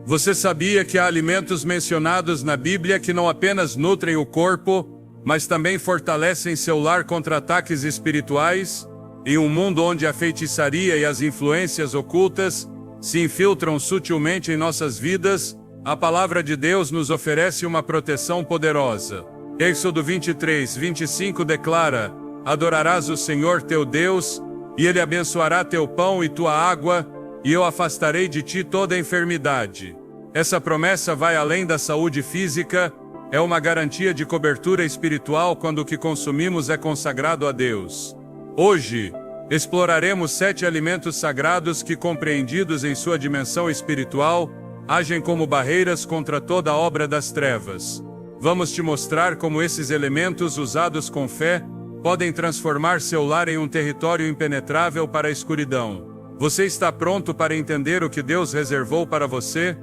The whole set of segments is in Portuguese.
Você sabia que há alimentos mencionados na Bíblia que não apenas nutrem o corpo, mas também fortalecem seu lar contra ataques espirituais? Em um mundo onde a feitiçaria e as influências ocultas se infiltram sutilmente em nossas vidas, a palavra de Deus nos oferece uma proteção poderosa. Êxodo 23:25 declara: Adorarás o Senhor teu Deus, e Ele abençoará teu pão e tua água, e eu afastarei de ti toda enfermidade. Essa promessa vai além da saúde física, é uma garantia de cobertura espiritual quando o que consumimos é consagrado a Deus. Hoje, exploraremos 7 alimentos sagrados que, compreendidos em sua dimensão espiritual, agem como barreiras contra toda a obra das trevas. Vamos te mostrar como esses elementos, usados com fé, podem transformar seu lar em um território impenetrável para a escuridão. Você está pronto para entender o que Deus reservou para você?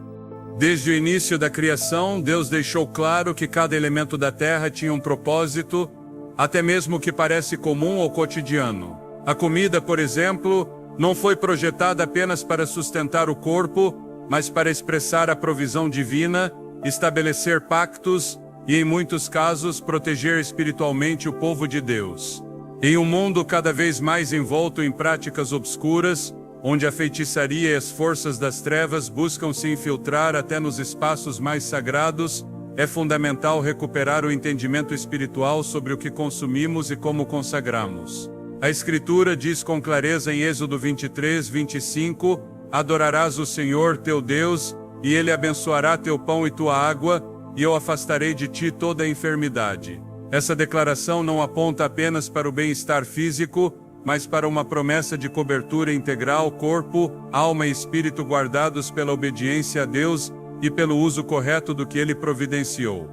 Desde o início da criação, Deus deixou claro que cada elemento da terra tinha um propósito, até mesmo o que parece comum ou cotidiano. A comida, por exemplo, não foi projetada apenas para sustentar o corpo, mas para expressar a provisão divina, estabelecer pactos e, em muitos casos, proteger espiritualmente o povo de Deus. Em um mundo cada vez mais envolto em práticas obscuras, onde a feitiçaria e as forças das trevas buscam se infiltrar até nos espaços mais sagrados, é fundamental recuperar o entendimento espiritual sobre o que consumimos e como consagramos. A Escritura diz com clareza em Êxodo 23:25, Adorarás o Senhor teu Deus, e Ele abençoará teu pão e tua água, e eu afastarei de ti toda a enfermidade. Essa declaração não aponta apenas para o bem-estar físico, mas para uma promessa de cobertura integral, corpo, alma e espírito guardados pela obediência a Deus e pelo uso correto do que Ele providenciou.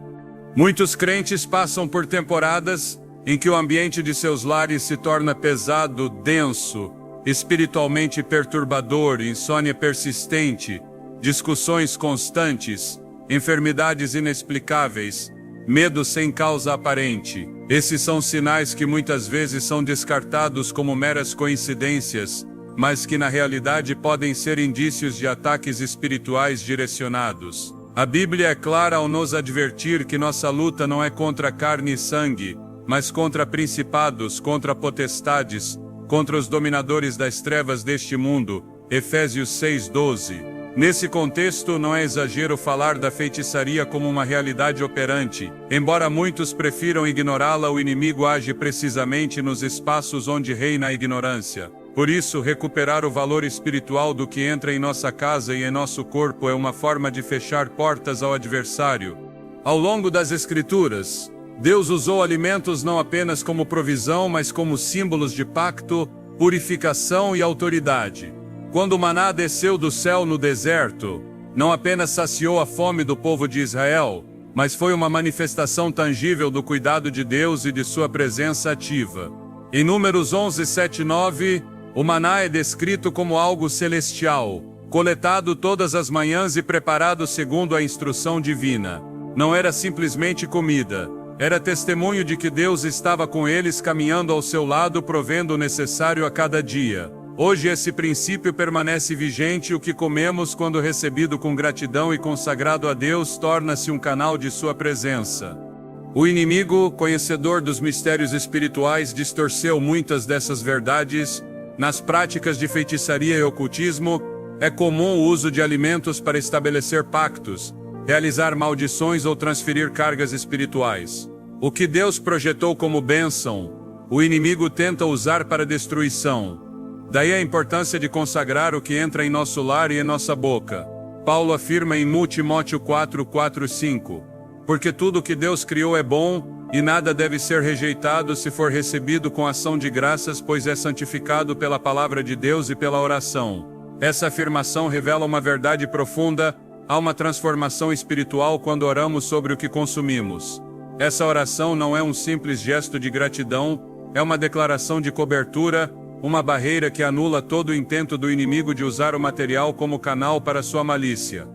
Muitos crentes passam por temporadas em que o ambiente de seus lares se torna pesado, denso, espiritualmente perturbador, insônia persistente, discussões constantes, enfermidades inexplicáveis, medo sem causa aparente. Esses são sinais que muitas vezes são descartados como meras coincidências, mas que na realidade podem ser indícios de ataques espirituais direcionados. A Bíblia é clara ao nos advertir que nossa luta não é contra carne e sangue, mas contra principados, contra potestades, contra os dominadores das trevas deste mundo. Efésios 6:12. Nesse contexto, não é exagero falar da feitiçaria como uma realidade operante. Embora muitos prefiram ignorá-la, o inimigo age precisamente nos espaços onde reina a ignorância. Por isso, recuperar o valor espiritual do que entra em nossa casa e em nosso corpo é uma forma de fechar portas ao adversário. Ao longo das Escrituras, Deus usou alimentos não apenas como provisão, mas como símbolos de pacto, purificação e autoridade. Quando o maná desceu do céu no deserto, não apenas saciou a fome do povo de Israel, mas foi uma manifestação tangível do cuidado de Deus e de sua presença ativa. Em Números 11:7-9, o maná é descrito como algo celestial, coletado todas as manhãs e preparado segundo a instrução divina. Não era simplesmente comida, era testemunho de que Deus estava com eles caminhando ao seu lado, provendo o necessário a cada dia. Hoje esse princípio permanece vigente. O que comemos, quando recebido com gratidão e consagrado a Deus, torna-se um canal de sua presença. O inimigo, conhecedor dos mistérios espirituais, distorceu muitas dessas verdades. Nas práticas de feitiçaria e ocultismo, é comum o uso de alimentos para estabelecer pactos, realizar maldições ou transferir cargas espirituais. O que Deus projetou como bênção, o inimigo tenta usar para destruição. Daí a importância de consagrar o que entra em nosso lar e em nossa boca. Paulo afirma em 1 Timóteo 4:4-5, porque tudo o que Deus criou é bom, e nada deve ser rejeitado se for recebido com ação de graças, pois é santificado pela palavra de Deus e pela oração. Essa afirmação revela uma verdade profunda. Há uma transformação espiritual quando oramos sobre o que consumimos. Essa oração não é um simples gesto de gratidão, é uma declaração de cobertura, uma barreira que anula todo o intento do inimigo de usar o material como canal para sua malícia.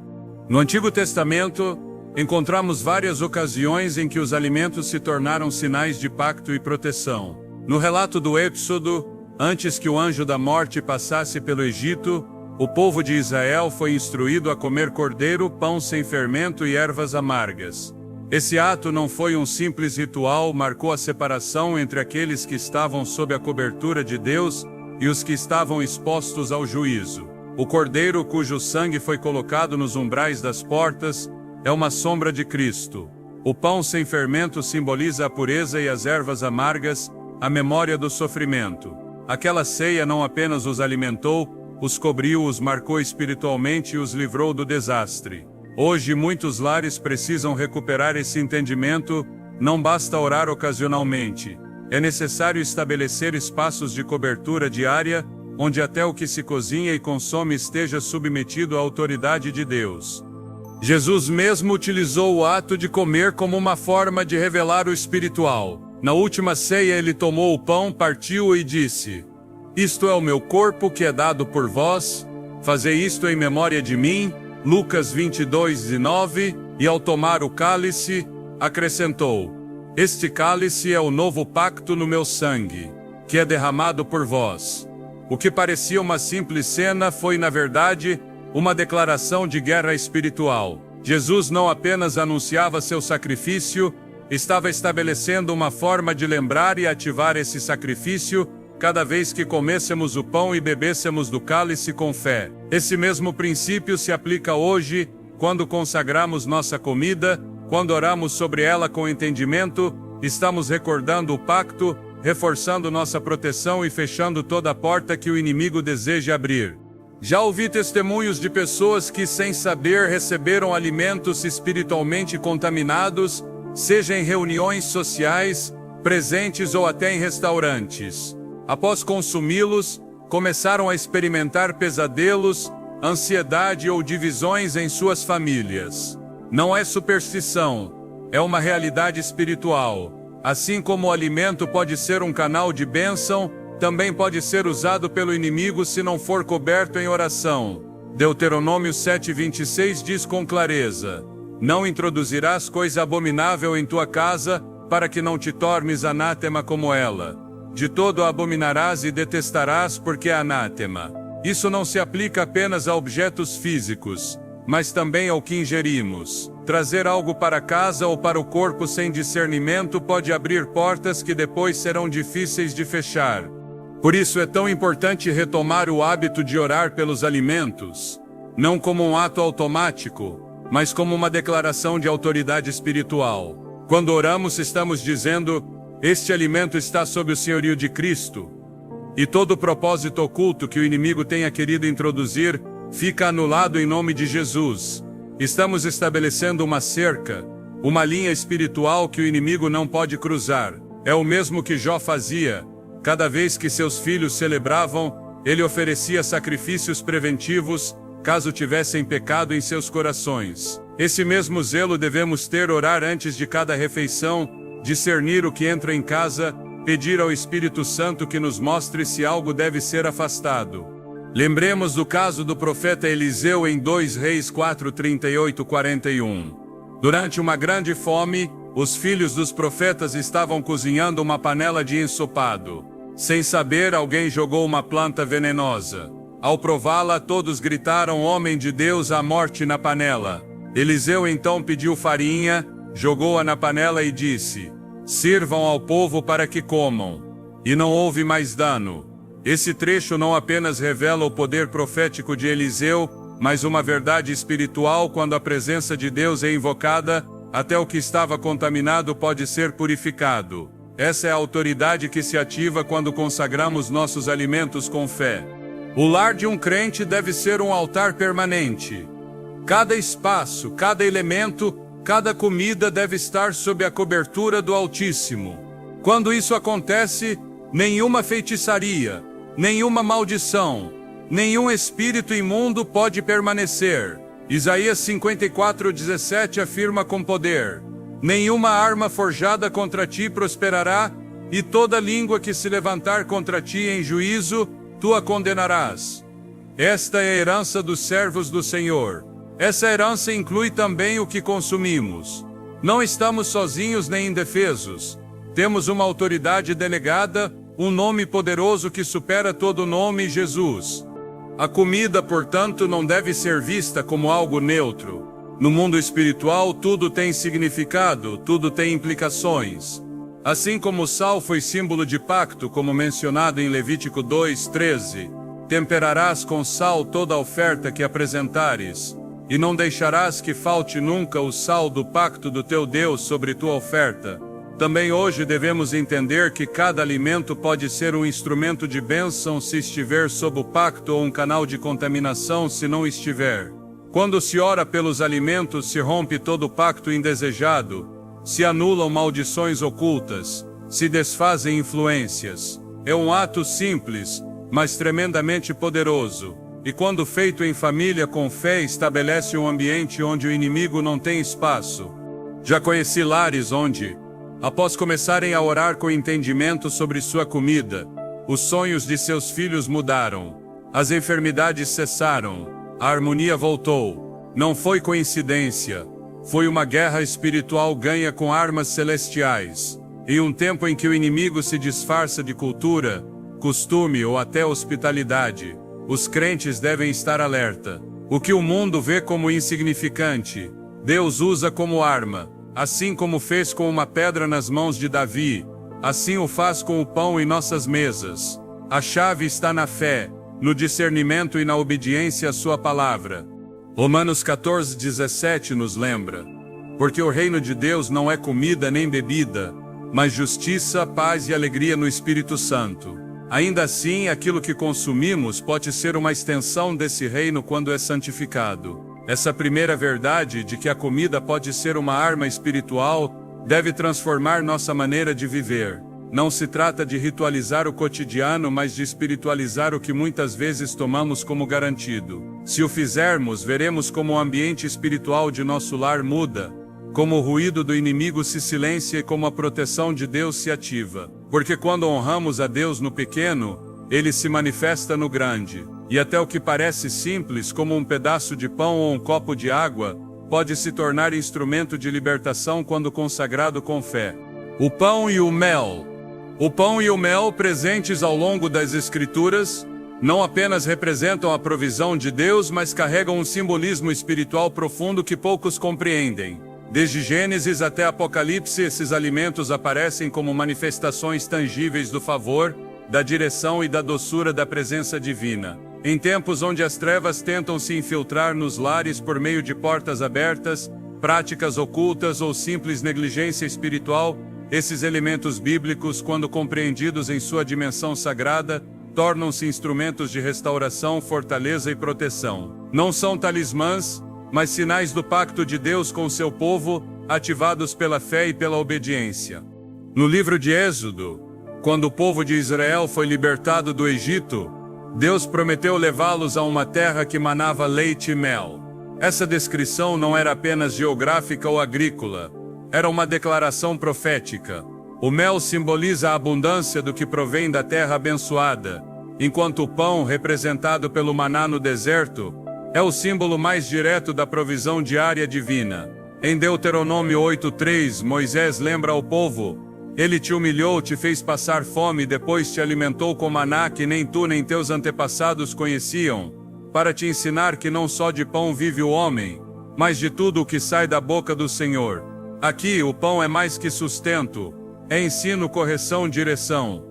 No Antigo Testamento, encontramos várias ocasiões em que os alimentos se tornaram sinais de pacto e proteção. No relato do Êxodo, antes que o anjo da morte passasse pelo Egito, O povo de Israel foi instruído a comer cordeiro, pão sem fermento e ervas amargas. Esse ato não foi um simples ritual, marcou a separação entre aqueles que estavam sob a cobertura de Deus e os que estavam expostos ao juízo. O cordeiro cujo sangue foi colocado nos umbrais das portas é uma sombra de Cristo. O pão sem fermento simboliza a pureza e as ervas amargas, a memória do sofrimento. Aquela ceia não apenas os alimentou, os cobriu, os marcou espiritualmente e os livrou do desastre. Hoje muitos lares precisam recuperar esse entendimento, não basta orar ocasionalmente. É necessário estabelecer espaços de cobertura diária, onde até o que se cozinha e consome esteja submetido à autoridade de Deus. Jesus mesmo utilizou o ato de comer como uma forma de revelar o espiritual. Na última ceia ele tomou o pão, partiu e disse: "Isto é o meu corpo que é dado por vós, fazei isto em memória de mim." Lucas 22:9, e ao tomar o cálice, acrescentou: "Este cálice é o novo pacto no meu sangue, que é derramado por vós." O que parecia uma simples cena foi, na verdade, uma declaração de guerra espiritual. Jesus não apenas anunciava seu sacrifício, estava estabelecendo uma forma de lembrar e ativar esse sacrifício cada vez que comêssemos o pão e bebêssemos do cálice com fé. Esse mesmo princípio se aplica hoje, quando consagramos nossa comida, quando oramos sobre ela com entendimento, estamos recordando o pacto, reforçando nossa proteção e fechando toda a porta que o inimigo deseja abrir. Já ouvi testemunhos de pessoas que, sem saber, receberam alimentos espiritualmente contaminados, seja em reuniões sociais, presentes ou até em restaurantes. Após consumi-los, começaram a experimentar pesadelos, ansiedade ou divisões em suas famílias. Não é superstição, é uma realidade espiritual. Assim como o alimento pode ser um canal de bênção, também pode ser usado pelo inimigo se não for coberto em oração. Deuteronômio 7:26 diz com clareza: "Não introduzirás coisa abominável em tua casa, para que não te tornes anátema como ela. De todo a abominarás e detestarás, porque é anátema." Isso não se aplica apenas a objetos físicos, mas também ao que ingerimos. Trazer algo para casa ou para o corpo sem discernimento pode abrir portas que depois serão difíceis de fechar. Por isso é tão importante retomar o hábito de orar pelos alimentos, não como um ato automático, mas como uma declaração de autoridade espiritual. Quando oramos, estamos dizendo: "Este alimento está sob o senhorio de Cristo." E todo o propósito oculto que o inimigo tenha querido introduzir, fica anulado em nome de Jesus. Estamos estabelecendo uma cerca, uma linha espiritual que o inimigo não pode cruzar. É o mesmo que Jó fazia. Cada vez que seus filhos celebravam, ele oferecia sacrifícios preventivos, caso tivessem pecado em seus corações. Esse mesmo zelo devemos ter: orar antes de cada refeição, discernir o que entra em casa, pedir ao Espírito Santo que nos mostre se algo deve ser afastado. Lembremos do caso do profeta Eliseu em 2 Reis 4:38-41. Durante uma grande fome, os filhos dos profetas estavam cozinhando uma panela de ensopado. Sem saber, alguém jogou uma planta venenosa. Ao prová-la, todos gritaram: "Homem de Deus, há morte na panela." Eliseu então pediu farinha, jogou-a na panela e disse: "Sirvam ao povo para que comam." E não houve mais dano. Esse trecho não apenas revela o poder profético de Eliseu, mas uma verdade espiritual: quando a presença de Deus é invocada, até o que estava contaminado pode ser purificado. Essa é a autoridade que se ativa quando consagramos nossos alimentos com fé. O lar de um crente deve ser um altar permanente. Cada espaço, cada elemento, cada comida deve estar sob a cobertura do Altíssimo. Quando isso acontece, nenhuma feitiçaria, nenhuma maldição, nenhum espírito imundo pode permanecer. Isaías 54:17 afirma com poder: "Nenhuma arma forjada contra ti prosperará, e toda língua que se levantar contra ti em juízo, tu a condenarás." Esta é a herança dos servos do Senhor. Essa herança inclui também o que consumimos. Não estamos sozinhos nem indefesos. Temos uma autoridade delegada, um nome poderoso que supera todo nome: Jesus. A comida, portanto, não deve ser vista como algo neutro. No mundo espiritual, tudo tem significado, tudo tem implicações. Assim como o sal foi símbolo de pacto, como mencionado em Levítico 2:13, temperarás com sal toda a oferta que apresentares, e não deixarás que falte nunca o sal do pacto do teu Deus sobre tua oferta. Também hoje devemos entender que cada alimento pode ser um instrumento de bênção se estiver sob o pacto ou um canal de contaminação se não estiver. Quando se ora pelos alimentos, se rompe todo o pacto indesejado, se anulam maldições ocultas, se desfazem influências. É um ato simples, mas tremendamente poderoso, e quando feito em família com fé estabelece um ambiente onde o inimigo não tem espaço. Já conheci lares onde, após começarem a orar com entendimento sobre sua comida, os sonhos de seus filhos mudaram, as enfermidades cessaram, a harmonia voltou. Não foi coincidência, foi uma guerra espiritual ganha com armas celestiais. Em um tempo em que o inimigo se disfarça de cultura, costume ou até hospitalidade, os crentes devem estar alerta. O que o mundo vê como insignificante, Deus usa como arma. Assim como fez com uma pedra nas mãos de Davi, assim o faz com o pão em nossas mesas. A chave está na fé, no discernimento e na obediência à sua palavra. Romanos 14:17 nos lembra: porque o reino de Deus não é comida nem bebida, mas justiça, paz e alegria no Espírito Santo. Ainda assim, aquilo que consumimos pode ser uma extensão desse reino quando é santificado. Essa primeira verdade de que a comida pode ser uma arma espiritual deve transformar nossa maneira de viver. Não se trata de ritualizar o cotidiano, mas de espiritualizar o que muitas vezes tomamos como garantido. Se o fizermos, veremos como o ambiente espiritual de nosso lar muda, como o ruído do inimigo se silencia e como a proteção de Deus se ativa. Porque quando honramos a Deus no pequeno, Ele se manifesta no grande. E até o que parece simples, como um pedaço de pão ou um copo de água, pode se tornar instrumento de libertação quando consagrado com fé. O pão e o mel. O pão e o mel, presentes ao longo das Escrituras, não apenas representam a provisão de Deus, mas carregam um simbolismo espiritual profundo que poucos compreendem. Desde Gênesis até Apocalipse, esses alimentos aparecem como manifestações tangíveis do favor, da direção e da doçura da presença divina. Em tempos onde as trevas tentam se infiltrar nos lares por meio de portas abertas, práticas ocultas ou simples negligência espiritual, esses elementos bíblicos, quando compreendidos em sua dimensão sagrada, tornam-se instrumentos de restauração, fortaleza e proteção. Não são talismãs, mas sinais do pacto de Deus com seu povo, ativados pela fé e pela obediência. No livro de Êxodo, quando o povo de Israel foi libertado do Egito, Deus prometeu levá-los a uma terra que manava leite e mel. Essa descrição não era apenas geográfica ou agrícola, era uma declaração profética. O mel simboliza a abundância do que provém da terra abençoada, enquanto o pão, representado pelo maná no deserto, é o símbolo mais direto da provisão diária divina. Em Deuteronômio 8:3, Moisés lembra ao povo: Ele te humilhou, te fez passar fome e depois te alimentou com maná que nem tu nem teus antepassados conheciam, para te ensinar que não só de pão vive o homem, mas de tudo o que sai da boca do Senhor. Aqui, o pão é mais que sustento, é ensino, correção, direção.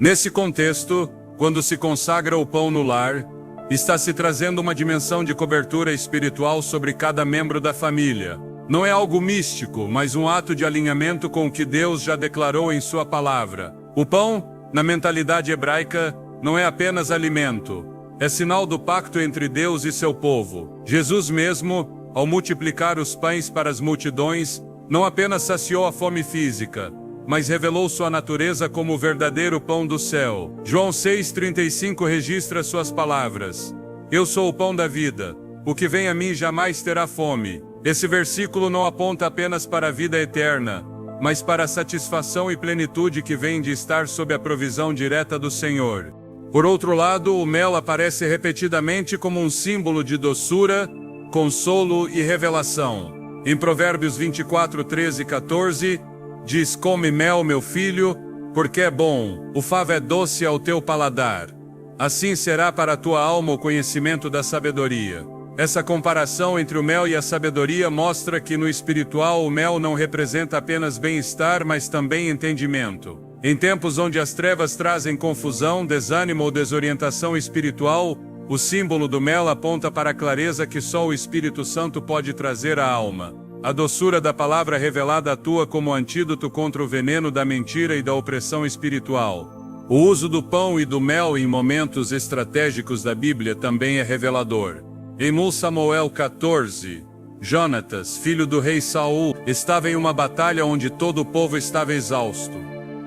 Nesse contexto, quando se consagra o pão no lar, está se trazendo uma dimensão de cobertura espiritual sobre cada membro da família. Não é algo místico, mas um ato de alinhamento com o que Deus já declarou em sua palavra. O pão, na mentalidade hebraica, não é apenas alimento, é sinal do pacto entre Deus e seu povo. Jesus mesmo, ao multiplicar os pães para as multidões, não apenas saciou a fome física, mas revelou sua natureza como o verdadeiro pão do céu. João 6,35 registra suas palavras: Eu sou o pão da vida, o que vem a mim jamais terá fome. Esse versículo não aponta apenas para a vida eterna, mas para a satisfação e plenitude que vem de estar sob a provisão direta do Senhor. Por outro lado, o mel aparece repetidamente como um símbolo de doçura, consolo e revelação. Em Provérbios 24:13 e 14, diz: Come mel, meu filho, porque é bom, o favo é doce ao teu paladar. Assim será para a tua alma o conhecimento da sabedoria. Essa comparação entre o mel e a sabedoria mostra que no espiritual o mel não representa apenas bem-estar, mas também entendimento. Em tempos onde as trevas trazem confusão, desânimo ou desorientação espiritual, o símbolo do mel aponta para a clareza que só o Espírito Santo pode trazer à alma. A doçura da palavra revelada atua como antídoto contra o veneno da mentira e da opressão espiritual. O uso do pão e do mel em momentos estratégicos da Bíblia também é revelador. Em 1 Samuel 14, Jonatas, filho do rei Saul, estava em uma batalha onde todo o povo estava exausto.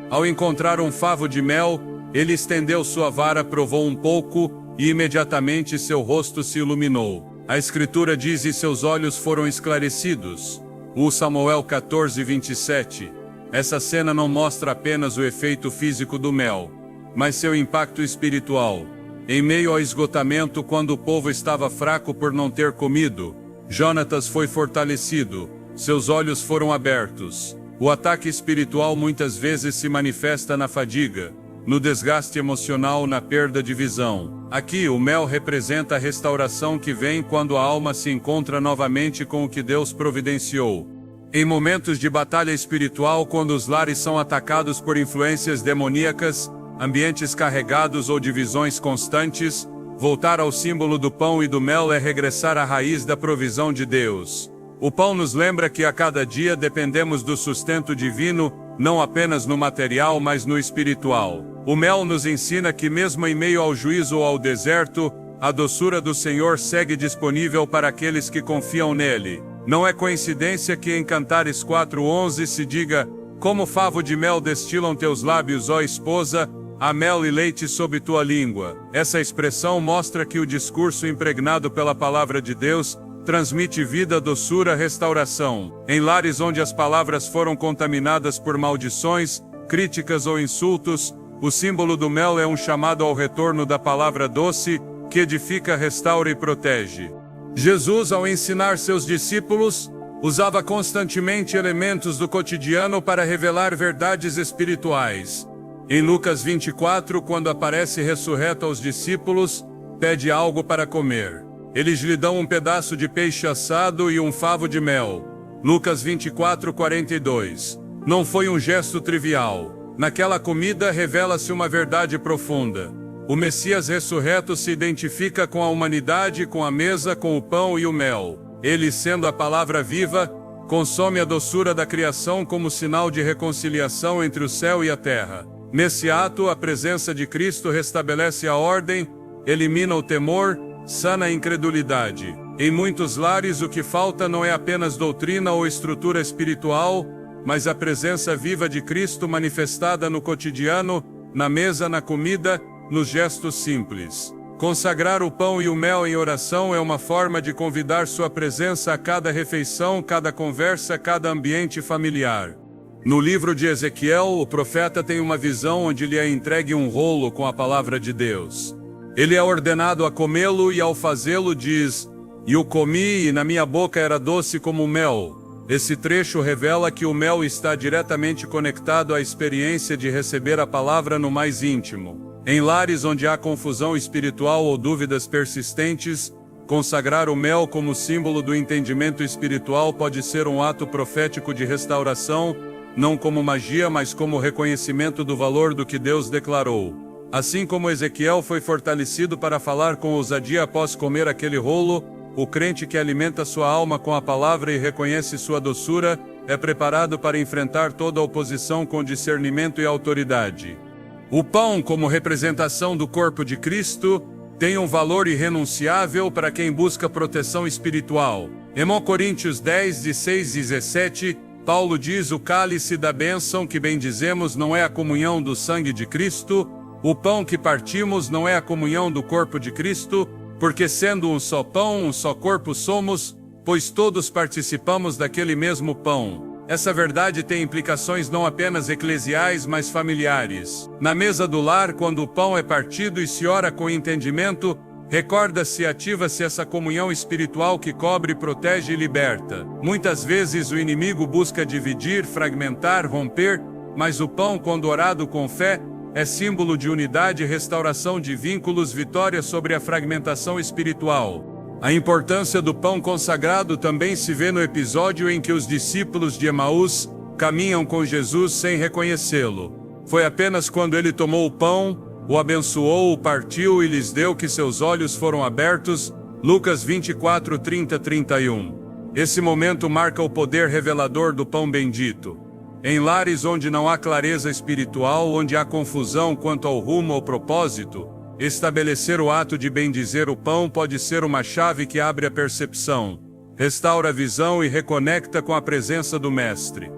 Ao encontrar um favo de mel, ele estendeu sua vara, provou um pouco, e imediatamente seu rosto se iluminou. A Escritura diz: e seus olhos foram esclarecidos. 1 Samuel 14, 27. Essa cena não mostra apenas o efeito físico do mel, mas seu impacto espiritual. Em meio ao esgotamento, quando o povo estava fraco por não ter comido, Jonatas foi fortalecido, seus olhos foram abertos. O ataque espiritual muitas vezes se manifesta na fadiga, no desgaste emocional, na perda de visão. Aqui, o mel representa a restauração que vem quando a alma se encontra novamente com o que Deus providenciou. Em momentos de batalha espiritual, quando os lares são atacados por influências demoníacas, ambientes carregados ou divisões constantes, voltar ao símbolo do pão e do mel é regressar à raiz da provisão de Deus. O pão nos lembra que a cada dia dependemos do sustento divino, não apenas no material, mas no espiritual. O mel nos ensina que mesmo em meio ao juízo ou ao deserto, a doçura do Senhor segue disponível para aqueles que confiam nele. Não é coincidência que em Cantares 4:11 se diga: como favo de mel destilam teus lábios, ó esposa, há mel e leite sob tua língua. Essa expressão mostra que o discurso impregnado pela palavra de Deus transmite vida, doçura, restauração. Em lares onde as palavras foram contaminadas por maldições, críticas ou insultos, o símbolo do mel é um chamado ao retorno da palavra doce, que edifica, restaura e protege. Jesus, ao ensinar seus discípulos, usava constantemente elementos do cotidiano para revelar verdades espirituais. Em Lucas 24, quando aparece ressurreto aos discípulos, pede algo para comer. Eles lhe dão um pedaço de peixe assado e um favo de mel. Lucas 24:42. Não foi um gesto trivial. Naquela comida revela-se uma verdade profunda. O Messias ressurreto se identifica com a humanidade, com a mesa, com o pão e o mel. Ele, sendo a palavra viva, consome a doçura da criação como sinal de reconciliação entre o céu e a terra. Nesse ato, a presença de Cristo restabelece a ordem, elimina o temor, sana a incredulidade. Em muitos lares, o que falta não é apenas doutrina ou estrutura espiritual, mas a presença viva de Cristo manifestada no cotidiano, na mesa, na comida, nos gestos simples. Consagrar o pão e o mel em oração é uma forma de convidar sua presença a cada refeição, cada conversa, cada ambiente familiar. No livro de Ezequiel, o profeta tem uma visão onde lhe é entregue um rolo com a palavra de Deus. Ele é ordenado a comê-lo e ao fazê-lo diz: e o comi e na minha boca era doce como mel. Esse trecho revela que o mel está diretamente conectado à experiência de receber a palavra no mais íntimo. Em lares onde há confusão espiritual ou dúvidas persistentes, consagrar o mel como símbolo do entendimento espiritual pode ser um ato profético de restauração, não como magia, mas como reconhecimento do valor do que Deus declarou. Assim como Ezequiel foi fortalecido para falar com ousadia após comer aquele rolo, o crente que alimenta sua alma com a palavra e reconhece sua doçura, é preparado para enfrentar toda a oposição com discernimento e autoridade. O pão, como representação do corpo de Cristo, tem um valor irrenunciável para quem busca proteção espiritual. Em 1 Coríntios 10, 16 e 17, Paulo diz: o cálice da bênção que bendizemos não é a comunhão do sangue de Cristo, o pão que partimos não é a comunhão do corpo de Cristo, porque sendo um só pão, um só corpo somos, pois todos participamos daquele mesmo pão. Essa verdade tem implicações não apenas eclesiais, mas familiares. Na mesa do lar, quando o pão é partido e se ora com entendimento, recorda-se e ativa-se essa comunhão espiritual que cobre, protege e liberta. Muitas vezes o inimigo busca dividir, fragmentar, romper, mas o pão, quando orado com fé, é símbolo de unidade e restauração de vínculos, vitória sobre a fragmentação espiritual. A importância do pão consagrado também se vê no episódio em que os discípulos de Emaús caminham com Jesus sem reconhecê-lo. Foi apenas quando ele tomou o pão, o abençoou, o partiu e lhes deu que seus olhos foram abertos. Lucas 24, 30, 31. Esse momento marca o poder revelador do pão bendito. Em lares onde não há clareza espiritual, onde há confusão quanto ao rumo ou propósito, estabelecer o ato de bendizer o pão pode ser uma chave que abre a percepção, restaura a visão e reconecta com a presença do Mestre.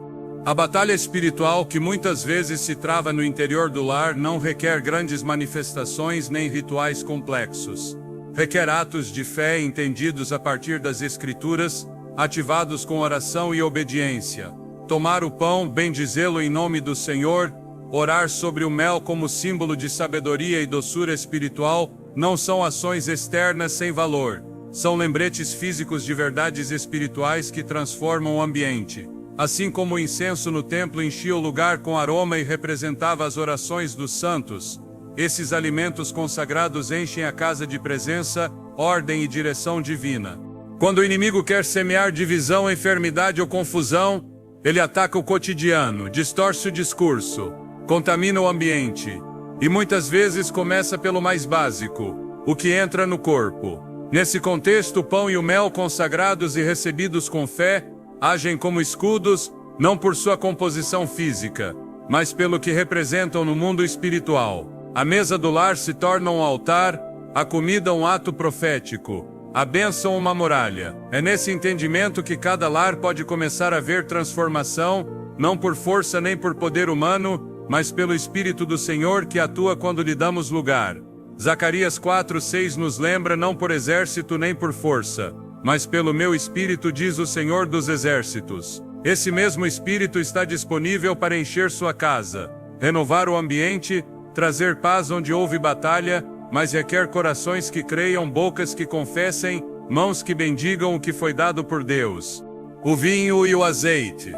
A batalha espiritual que muitas vezes se trava no interior do lar não requer grandes manifestações nem rituais complexos. Requer atos de fé entendidos a partir das Escrituras, ativados com oração e obediência. Tomar o pão, bendizê-lo em nome do Senhor, orar sobre o mel como símbolo de sabedoria e doçura espiritual, não são ações externas sem valor. São lembretes físicos de verdades espirituais que transformam o ambiente. Assim como o incenso no templo enchia o lugar com aroma e representava as orações dos santos, esses alimentos consagrados enchem a casa de presença, ordem e direção divina. Quando o inimigo quer semear divisão, enfermidade ou confusão, ele ataca o cotidiano, distorce o discurso, contamina o ambiente, e muitas vezes começa pelo mais básico, o que entra no corpo. Nesse contexto, o pão e o mel consagrados e recebidos com fé, agem como escudos, não por sua composição física, mas pelo que representam no mundo espiritual. A mesa do lar se torna um altar, a comida um ato profético, a bênção uma muralha. É nesse entendimento que cada lar pode começar a ver transformação, não por força nem por poder humano, mas pelo Espírito do Senhor que atua quando lhe damos lugar. Zacarias 4:6 nos lembra: não por exército nem por força, mas pelo meu Espírito, diz o Senhor dos Exércitos. Esse mesmo Espírito está disponível para encher sua casa, renovar o ambiente, trazer paz onde houve batalha, mas requer corações que creiam, bocas que confessem, mãos que bendigam o que foi dado por Deus. O vinho e o azeite.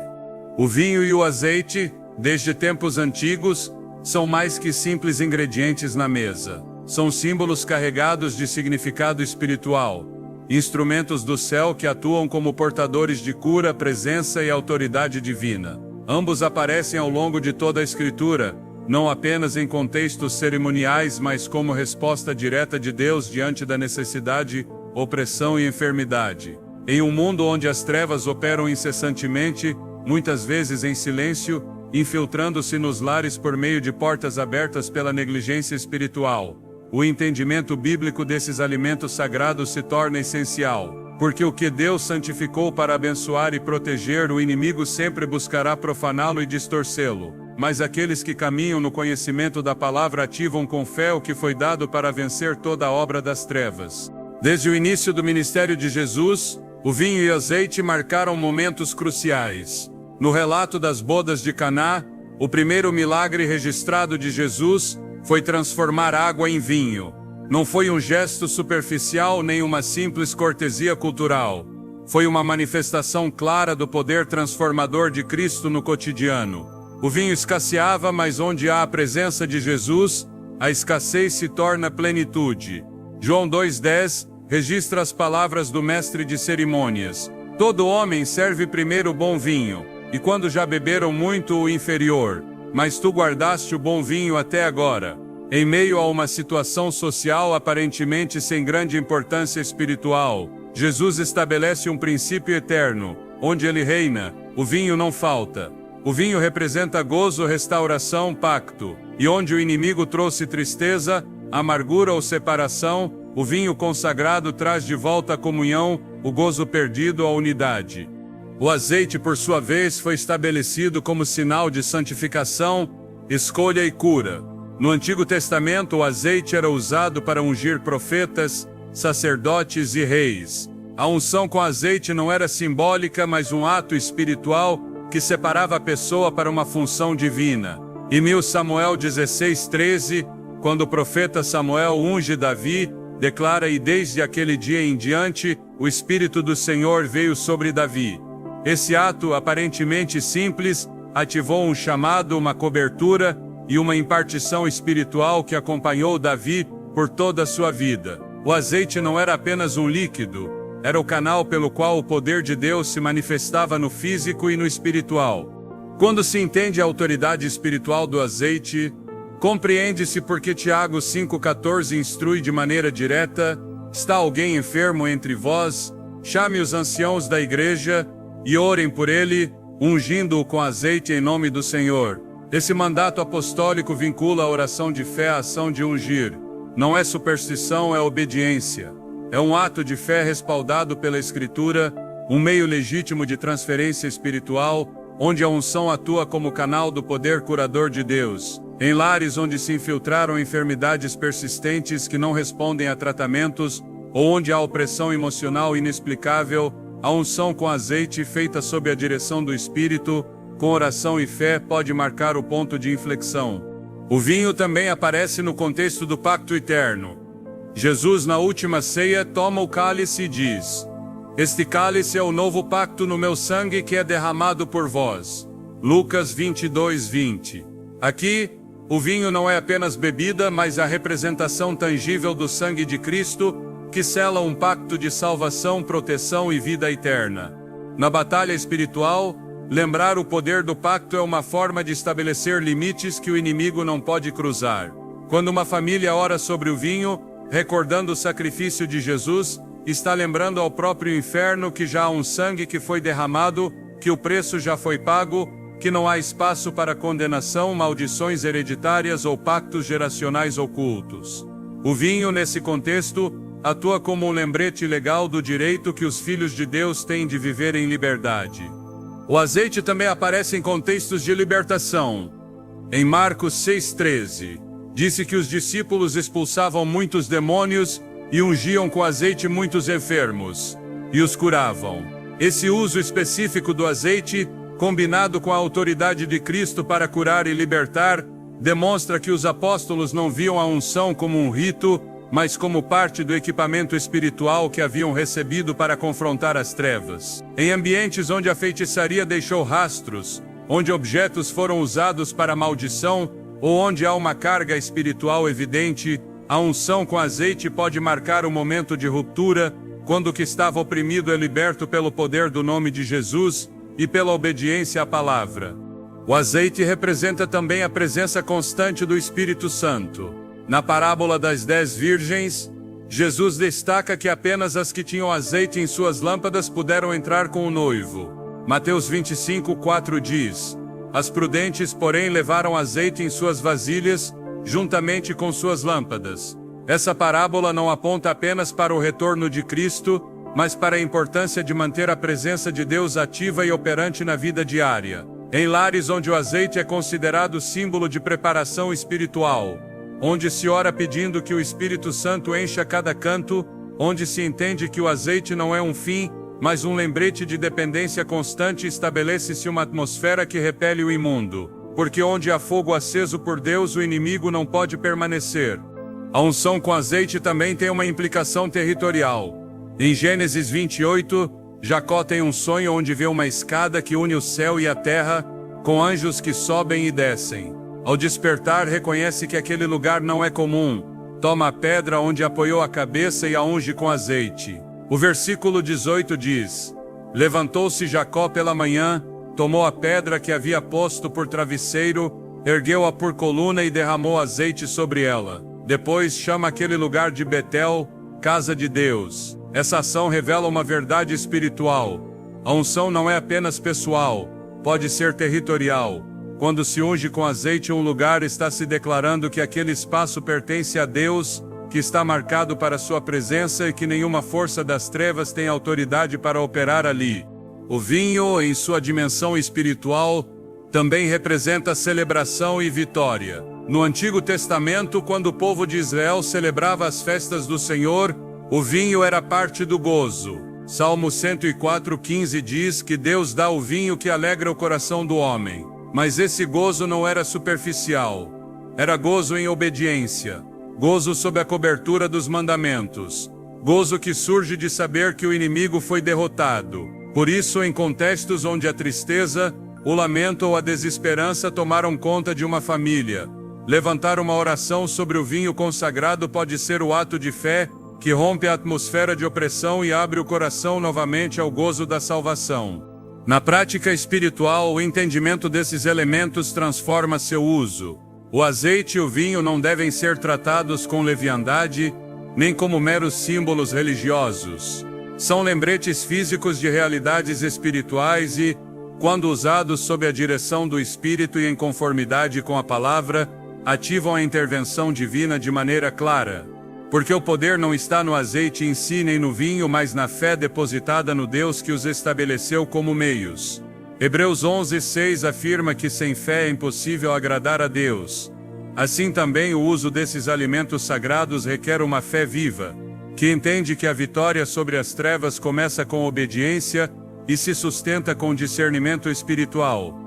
O vinho e o azeite, desde tempos antigos, são mais que simples ingredientes na mesa. São símbolos carregados de significado espiritual, instrumentos do céu que atuam como portadores de cura, presença e autoridade divina. Ambos aparecem ao longo de toda a Escritura, não apenas em contextos cerimoniais, mas como resposta direta de Deus diante da necessidade, opressão e enfermidade. Em um mundo onde as trevas operam incessantemente, muitas vezes em silêncio, infiltrando-se nos lares por meio de portas abertas pela negligência espiritual, o entendimento bíblico desses alimentos sagrados se torna essencial, porque o que Deus santificou para abençoar e proteger, o inimigo sempre buscará profaná-lo e distorcê-lo. Mas aqueles que caminham no conhecimento da palavra ativam com fé o que foi dado para vencer toda a obra das trevas. Desde o início do ministério de Jesus, o vinho e o azeite marcaram momentos cruciais. No relato das bodas de Caná, o primeiro milagre registrado de Jesus foi transformar água em vinho. Não foi um gesto superficial nem uma simples cortesia cultural. Foi uma manifestação clara do poder transformador de Cristo no cotidiano. O vinho escasseava, mas onde há a presença de Jesus, a escassez se torna plenitude. João 2,10 registra as palavras do mestre de cerimônias: todo homem serve primeiro o bom vinho, e quando já beberam muito, o inferior. Mas tu guardaste o bom vinho até agora. Em meio a uma situação social aparentemente sem grande importância espiritual, Jesus estabelece um princípio eterno. Onde ele reina, o vinho não falta. O vinho representa gozo, restauração, pacto. E onde o inimigo trouxe tristeza, amargura ou separação, o vinho consagrado traz de volta a comunhão, o gozo perdido, a unidade. O azeite, por sua vez, foi estabelecido como sinal de santificação, escolha e cura. No Antigo Testamento, o azeite era usado para ungir profetas, sacerdotes e reis. A unção com azeite não era simbólica, mas um ato espiritual que separava a pessoa para uma função divina. Em 1 Samuel 16:13, quando o profeta Samuel unge Davi, declara: e desde aquele dia em diante, o Espírito do Senhor veio sobre Davi. Esse ato, aparentemente simples, ativou um chamado, uma cobertura, e uma impartição espiritual que acompanhou Davi por toda a sua vida. O azeite não era apenas um líquido, era o canal pelo qual o poder de Deus se manifestava no físico e no espiritual. Quando se entende a autoridade espiritual do azeite, compreende-se porque Tiago 5,14 instrui de maneira direta: está alguém enfermo entre vós? Chame os anciãos da igreja e orem por ele, ungindo-o com azeite em nome do Senhor. Esse mandato apostólico vincula a oração de fé à ação de ungir. Não é superstição, é obediência. É um ato de fé respaldado pela Escritura, um meio legítimo de transferência espiritual, onde a unção atua como canal do poder curador de Deus. Em lares onde se infiltraram enfermidades persistentes que não respondem a tratamentos, ou onde há opressão emocional inexplicável, a unção com azeite feita sob a direção do Espírito, com oração e fé, pode marcar o ponto de inflexão. O vinho também aparece no contexto do pacto eterno. Jesus, na última ceia, toma o cálice e diz: este cálice é o novo pacto no meu sangue que é derramado por vós. Lucas 22:20. Aqui, o vinho não é apenas bebida, mas a representação tangível do sangue de Cristo, que sela um pacto de salvação, proteção e vida eterna. Na batalha espiritual, lembrar o poder do pacto é uma forma de estabelecer limites que o inimigo não pode cruzar. Quando uma família ora sobre o vinho, recordando o sacrifício de Jesus, está lembrando ao próprio inferno que já há um sangue que foi derramado, que o preço já foi pago, que não há espaço para condenação, maldições hereditárias ou pactos geracionais ocultos. O vinho, nesse contexto, atua como um lembrete legal do direito que os filhos de Deus têm de viver em liberdade. O azeite também aparece em contextos de libertação. Em Marcos 6,13, disse que os discípulos expulsavam muitos demônios e ungiam com azeite muitos enfermos, e os curavam. Esse uso específico do azeite, combinado com a autoridade de Cristo para curar e libertar, demonstra que os apóstolos não viam a unção como um rito, mas como parte do equipamento espiritual que haviam recebido para confrontar as trevas. Em ambientes onde a feitiçaria deixou rastros, onde objetos foram usados para maldição, ou onde há uma carga espiritual evidente, a unção com azeite pode marcar um momento de ruptura, quando o que estava oprimido é liberto pelo poder do nome de Jesus e pela obediência à palavra. O azeite representa também a presença constante do Espírito Santo. Na parábola das 10 virgens, Jesus destaca que apenas as que tinham azeite em suas lâmpadas puderam entrar com o noivo. Mateus 25:4 diz: as prudentes, porém, levaram azeite em suas vasilhas, juntamente com suas lâmpadas. Essa parábola não aponta apenas para o retorno de Cristo, mas para a importância de manter a presença de Deus ativa e operante na vida diária. Em lares onde o azeite é considerado símbolo de preparação espiritual, onde se ora pedindo que o Espírito Santo encha cada canto, onde se entende que o azeite não é um fim, mas um lembrete de dependência constante, estabelece-se uma atmosfera que repele o imundo, porque onde há fogo aceso por Deus, o inimigo não pode permanecer. A unção com azeite também tem uma implicação territorial. Em Gênesis 28, Jacó tem um sonho onde vê uma escada que une o céu e a terra, com anjos que sobem e descem. Ao despertar, reconhece que aquele lugar não é comum. Toma a pedra onde apoiou a cabeça e a unge com azeite. O versículo 18 diz: levantou-se Jacó pela manhã, tomou a pedra que havia posto por travesseiro, ergueu-a por coluna e derramou azeite sobre ela. Depois chama aquele lugar de Betel, casa de Deus. Essa ação revela uma verdade espiritual. A unção não é apenas pessoal, pode ser territorial. Quando se unge com azeite um lugar, está se declarando que aquele espaço pertence a Deus, que está marcado para sua presença e que nenhuma força das trevas tem autoridade para operar ali. O vinho, em sua dimensão espiritual, também representa celebração e vitória. No Antigo Testamento, quando o povo de Israel celebrava as festas do Senhor, o vinho era parte do gozo. Salmo 104:15 diz que Deus dá o vinho que alegra o coração do homem. Mas esse gozo não era superficial. Era gozo em obediência. Gozo sob a cobertura dos mandamentos. Gozo que surge de saber que o inimigo foi derrotado. Por isso, em contextos onde a tristeza, O lamento ou a desesperança tomaram conta de uma família. Levantar uma oração sobre o vinho consagrado pode ser o ato de fé que rompe a atmosfera de opressão e abre o coração novamente ao gozo da salvação. Na prática espiritual, o entendimento desses elementos transforma seu uso. O azeite e o vinho não devem ser tratados com leviandade, nem como meros símbolos religiosos. São lembretes físicos de realidades espirituais e, quando usados sob a direção do Espírito e em conformidade com a palavra, ativam a intervenção divina de maneira clara. Porque o poder não está no azeite em si nem no vinho, mas na fé depositada no Deus que os estabeleceu como meios. Hebreus 11:6 afirma que sem fé é impossível agradar a Deus. Assim também o uso desses alimentos sagrados requer uma fé viva, que entende que a vitória sobre as trevas começa com obediência e se sustenta com discernimento espiritual.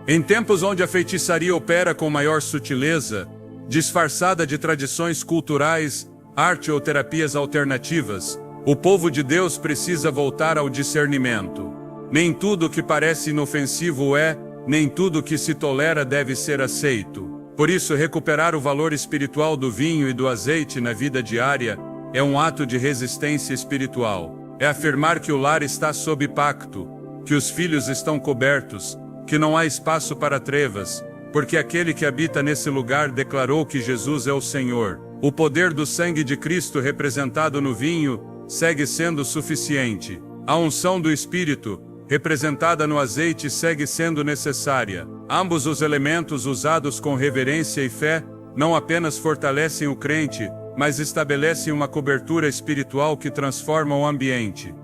Em tempos onde a feitiçaria opera com maior sutileza, disfarçada de tradições culturais, arte ou terapias alternativas, o povo de Deus precisa voltar ao discernimento. Nem tudo que parece inofensivo é, nem tudo que se tolera deve ser aceito. Por isso, recuperar o valor espiritual do vinho e do azeite na vida diária é um ato de resistência espiritual. É afirmar que o lar está sob pacto, que os filhos estão cobertos, que não há espaço para trevas, porque aquele que habita nesse lugar declarou que Jesus é o Senhor. O poder do sangue de Cristo representado no vinho segue sendo suficiente. A unção do Espírito, representada no azeite, segue sendo necessária. Ambos os elementos usados com reverência e fé não apenas fortalecem o crente, mas estabelecem uma cobertura espiritual que transforma o ambiente.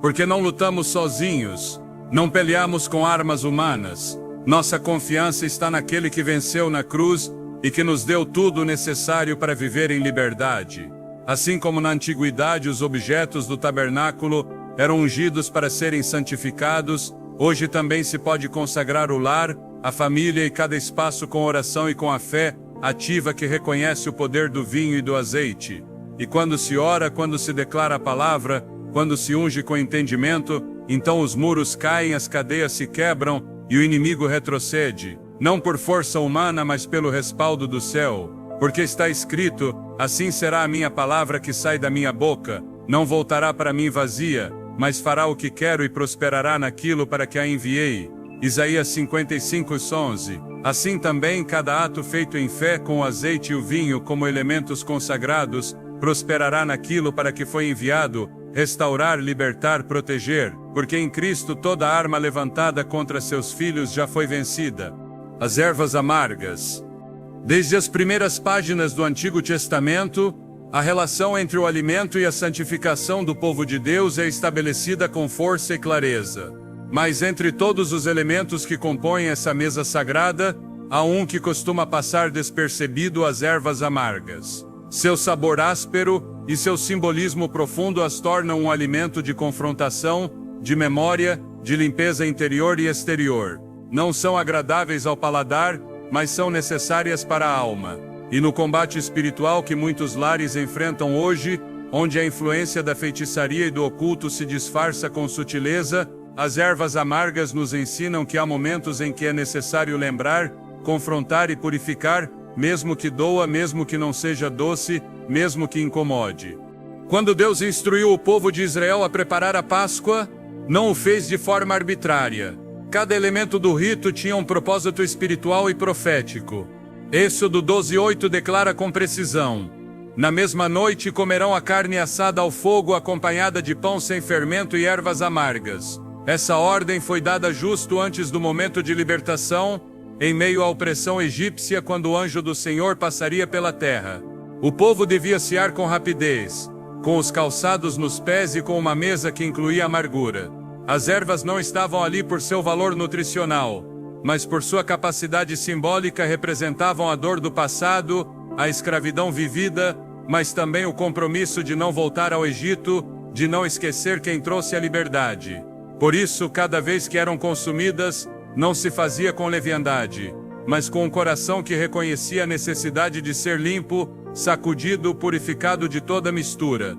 Porque não lutamos sozinhos, não peleamos com armas humanas. Nossa confiança está naquele que venceu na cruz e que nos deu tudo o necessário para viver em liberdade. Assim como na antiguidade os objetos do tabernáculo eram ungidos para serem santificados, hoje também se pode consagrar o lar, a família e cada espaço com oração e com a fé ativa que reconhece o poder do vinho e do azeite. E quando se ora, quando se declara a palavra, quando se unge com entendimento, então os muros caem, as cadeias se quebram e o inimigo retrocede. Não por força humana, mas pelo respaldo do céu. Porque está escrito, assim será a minha palavra que sai da minha boca, não voltará para mim vazia, mas fará o que quero e prosperará naquilo para que a enviei. Isaías 55:11. Assim também cada ato feito em fé com o azeite e o vinho como elementos consagrados, prosperará naquilo para que foi enviado, restaurar, libertar, proteger, porque em Cristo toda arma levantada contra seus filhos já foi vencida. As ervas amargas. Desde as primeiras páginas do Antigo Testamento, a relação entre o alimento e a santificação do povo de Deus é estabelecida com força e clareza. Mas entre todos os elementos que compõem essa mesa sagrada, há um que costuma passar despercebido: as ervas amargas. Seu sabor áspero e seu simbolismo profundo as tornam um alimento de confrontação, de memória, de limpeza interior e exterior. Não são agradáveis ao paladar, mas são necessárias para a alma. E no combate espiritual que muitos lares enfrentam hoje, onde a influência da feitiçaria e do oculto se disfarça com sutileza, as ervas amargas nos ensinam que há momentos em que é necessário lembrar, confrontar e purificar, mesmo que doa, mesmo que não seja doce, mesmo que incomode. Quando Deus instruiu o povo de Israel a preparar a Páscoa, não o fez de forma arbitrária. Cada elemento do rito tinha um propósito espiritual e profético. Êxodo 12:8 declara com precisão: na mesma noite comerão a carne assada ao fogo acompanhada de pão sem fermento e ervas amargas. Essa ordem foi dada justo antes do momento de libertação, em meio à opressão egípcia, quando o anjo do Senhor passaria pela terra. O povo devia cear com rapidez, com os calçados nos pés e com uma mesa que incluía amargura. As ervas não estavam ali por seu valor nutricional, mas por sua capacidade simbólica representavam a dor do passado, a escravidão vivida, mas também o compromisso de não voltar ao Egito, de não esquecer quem trouxe a liberdade. Por isso, cada vez que eram consumidas, não se fazia com leviandade, mas com um coração que reconhecia a necessidade de ser limpo, sacudido, purificado de toda mistura.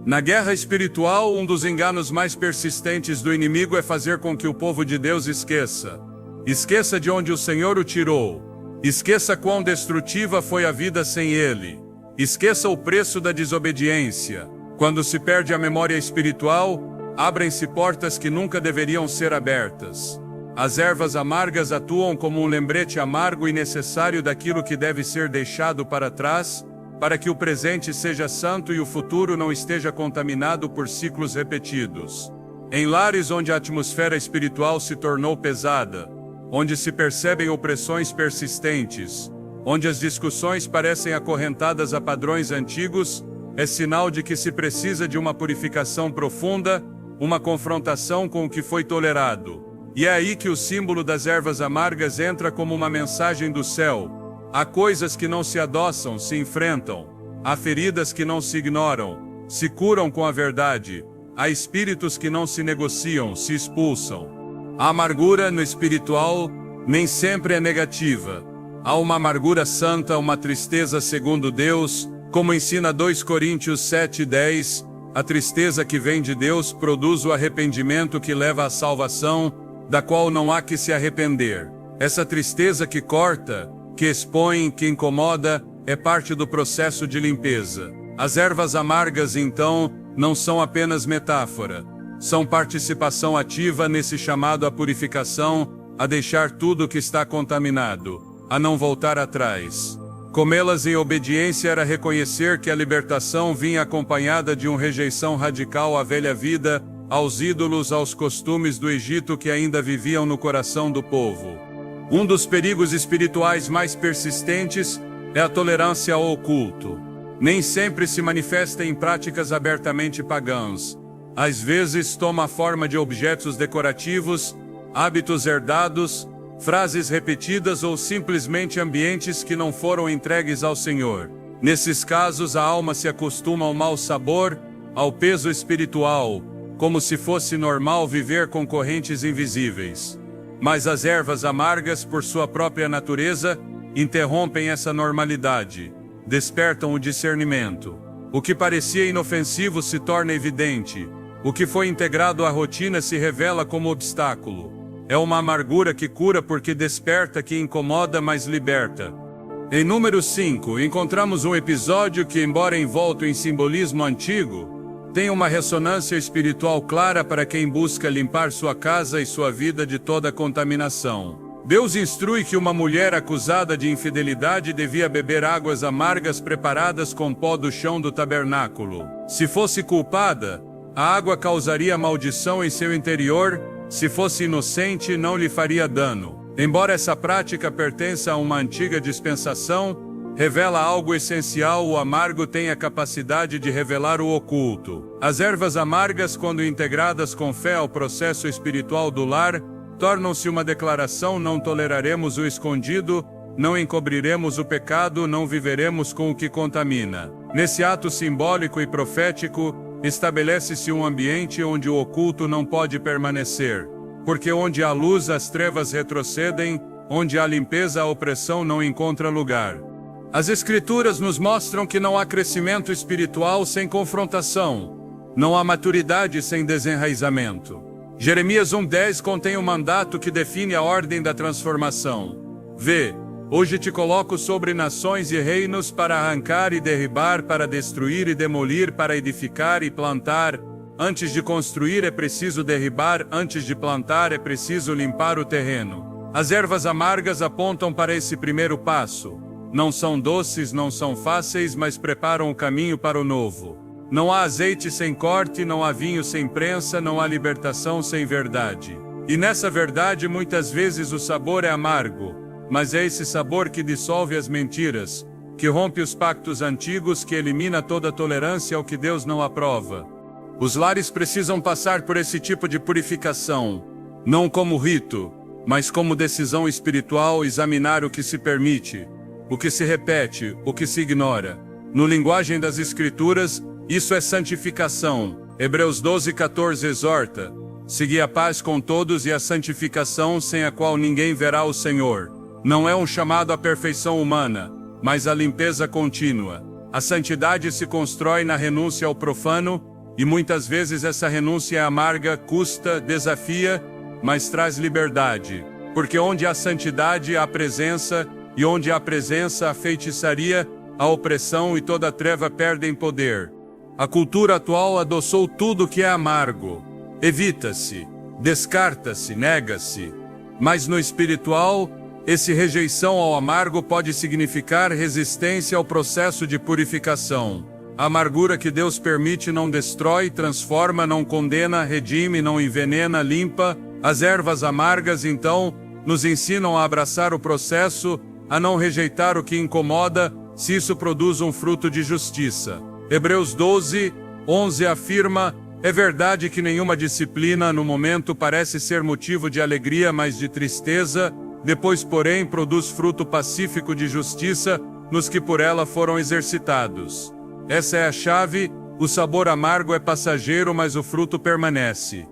Na guerra espiritual, um dos enganos mais persistentes do inimigo é fazer com que o povo de Deus esqueça. Esqueça de onde o Senhor o tirou. Esqueça quão destrutiva foi a vida sem Ele. Esqueça o preço da desobediência. Quando se perde a memória espiritual, abrem-se portas que nunca deveriam ser abertas. As ervas amargas atuam como um lembrete amargo e necessário daquilo que deve ser deixado para trás, para que o presente seja santo e o futuro não esteja contaminado por ciclos repetidos. Em lares onde a atmosfera espiritual se tornou pesada, onde se percebem opressões persistentes, onde as discussões parecem acorrentadas a padrões antigos, é sinal de que se precisa de uma purificação profunda, uma confrontação com o que foi tolerado. E é aí que o símbolo das ervas amargas entra como uma mensagem do céu. Há coisas que não se adoçam, se enfrentam. Há feridas que não se ignoram, se curam com a verdade. Há espíritos que não se negociam, se expulsam. A amargura no espiritual nem sempre é negativa. Há uma amargura santa, uma tristeza segundo Deus, como ensina 2 Coríntios 7:10, a tristeza que vem de Deus produz o arrependimento que leva à salvação, da qual não há que se arrepender. Essa tristeza que corta, que expõe, que incomoda, é parte do processo de limpeza. As ervas amargas, então, não são apenas metáfora, são participação ativa nesse chamado à purificação, a deixar tudo que está contaminado, a não voltar atrás. Comê-las em obediência era reconhecer que a libertação vinha acompanhada de uma rejeição radical à velha vida, aos ídolos, aos costumes do Egito que ainda viviam no coração do povo. Um dos perigos espirituais mais persistentes é a tolerância ao oculto. Nem sempre se manifesta em práticas abertamente pagãs. Às vezes toma a forma de objetos decorativos, hábitos herdados, frases repetidas ou simplesmente ambientes que não foram entregues ao Senhor. Nesses casos, a alma se acostuma ao mau sabor, ao peso espiritual, como se fosse normal viver com correntes invisíveis. Mas as ervas amargas, por sua própria natureza, interrompem essa normalidade, despertam o discernimento. O que parecia inofensivo se torna evidente. O que foi integrado à rotina se revela como obstáculo. É uma amargura que cura porque desperta, que incomoda, mas liberta. Em número 5, encontramos um episódio que, embora envolto em simbolismo antigo, tem uma ressonância espiritual clara para quem busca limpar sua casa e sua vida de toda contaminação. Deus instrui que uma mulher acusada de infidelidade devia beber águas amargas preparadas com pó do chão do tabernáculo. Se fosse culpada, a água causaria maldição em seu interior. Se fosse inocente, não lhe faria dano. Embora essa prática pertença a uma antiga dispensação, revela algo essencial: o amargo tem a capacidade de revelar o oculto. As ervas amargas, quando integradas com fé ao processo espiritual do lar, tornam-se uma declaração: não toleraremos o escondido, não encobriremos o pecado, não viveremos com o que contamina. Nesse ato simbólico e profético, estabelece-se um ambiente onde o oculto não pode permanecer, porque onde há luz as trevas retrocedem, onde há limpeza a opressão não encontra lugar. As Escrituras nos mostram que não há crescimento espiritual sem confrontação, não há maturidade sem desenraizamento. Jeremias 1:10 contém um mandato que define a ordem da transformação. Vê, hoje te coloco sobre nações e reinos para arrancar e derribar, para destruir e demolir, para edificar e plantar. Antes de construir é preciso derribar, antes de plantar é preciso limpar o terreno. As ervas amargas apontam para esse primeiro passo. Não são doces, não são fáceis, mas preparam o caminho para o novo. Não há azeite sem corte, não há vinho sem prensa, não há libertação sem verdade. E nessa verdade muitas vezes o sabor é amargo, mas é esse sabor que dissolve as mentiras, que rompe os pactos antigos, que elimina toda tolerância ao que Deus não aprova. Os lares precisam passar por esse tipo de purificação, não como rito, mas como decisão espiritual, examinar o que se permite, o que se repete, o que se ignora. No linguagem das Escrituras, isso é santificação. Hebreus 12:14 exorta: segui a paz com todos e a santificação, sem a qual ninguém verá o Senhor. Não é um chamado à perfeição humana, mas à limpeza contínua. A santidade se constrói na renúncia ao profano, e muitas vezes essa renúncia é amarga, custa, desafia, mas traz liberdade. porque onde há santidade há presença, e onde há presença há feitiçaria, a opressão e toda treva perdem poder. A cultura atual adoçou tudo que é amargo. Evita-se, descarta-se, nega-se. Mas no espiritual, esse rejeição ao amargo pode significar resistência ao processo de purificação. A amargura que Deus permite não destrói, transforma, não condena, redime, não envenena, limpa. As ervas amargas, então, nos ensinam a abraçar o processo, a não rejeitar o que incomoda, se isso produz um fruto de justiça. Hebreus 12, 11 afirma: é verdade que nenhuma disciplina no momento parece ser motivo de alegria, mas de tristeza, depois, porém, produz fruto pacífico de justiça nos que por ela foram exercitados. Essa é a chave: o sabor amargo é passageiro, mas o fruto permanece.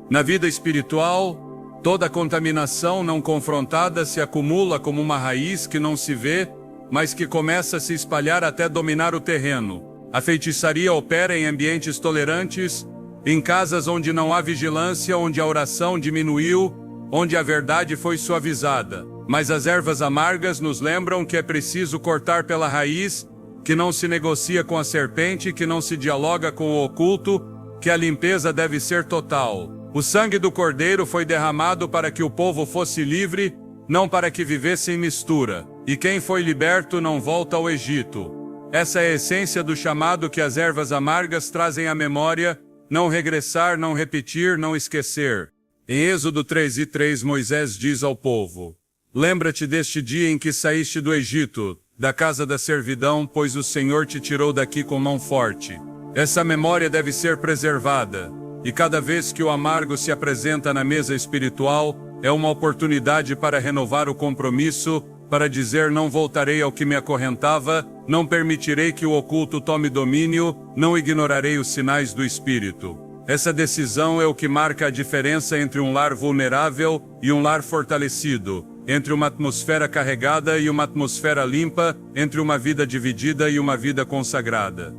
Na vida espiritual, toda contaminação não confrontada se acumula como uma raiz que não se vê, mas que começa a se espalhar até dominar o terreno. A feitiçaria opera em ambientes tolerantes, em casas onde não há vigilância, onde a oração diminuiu, onde a verdade foi suavizada. Mas as ervas amargas nos lembram que é preciso cortar pela raiz, que não se negocia com a serpente, que não se dialoga com o oculto, que a limpeza deve ser total. O sangue do Cordeiro foi derramado para que o povo fosse livre, não para que vivesse em mistura. E quem foi liberto não volta ao Egito. Essa é a essência do chamado que as ervas amargas trazem à memória: não regressar, não repetir, não esquecer. Em Êxodo 3:3, Moisés diz ao povo: lembra-te deste dia em que saíste do Egito, da casa da servidão, pois o Senhor te tirou daqui com mão forte. Essa memória deve ser preservada, e cada vez que o amargo se apresenta na mesa espiritual, é uma oportunidade para renovar o compromisso, para dizer: não voltarei ao que me acorrentava, não permitirei que o oculto tome domínio, não ignorarei os sinais do Espírito. Essa decisão é o que marca a diferença entre um lar vulnerável e um lar fortalecido, entre uma atmosfera carregada e uma atmosfera limpa, entre uma vida dividida e uma vida consagrada.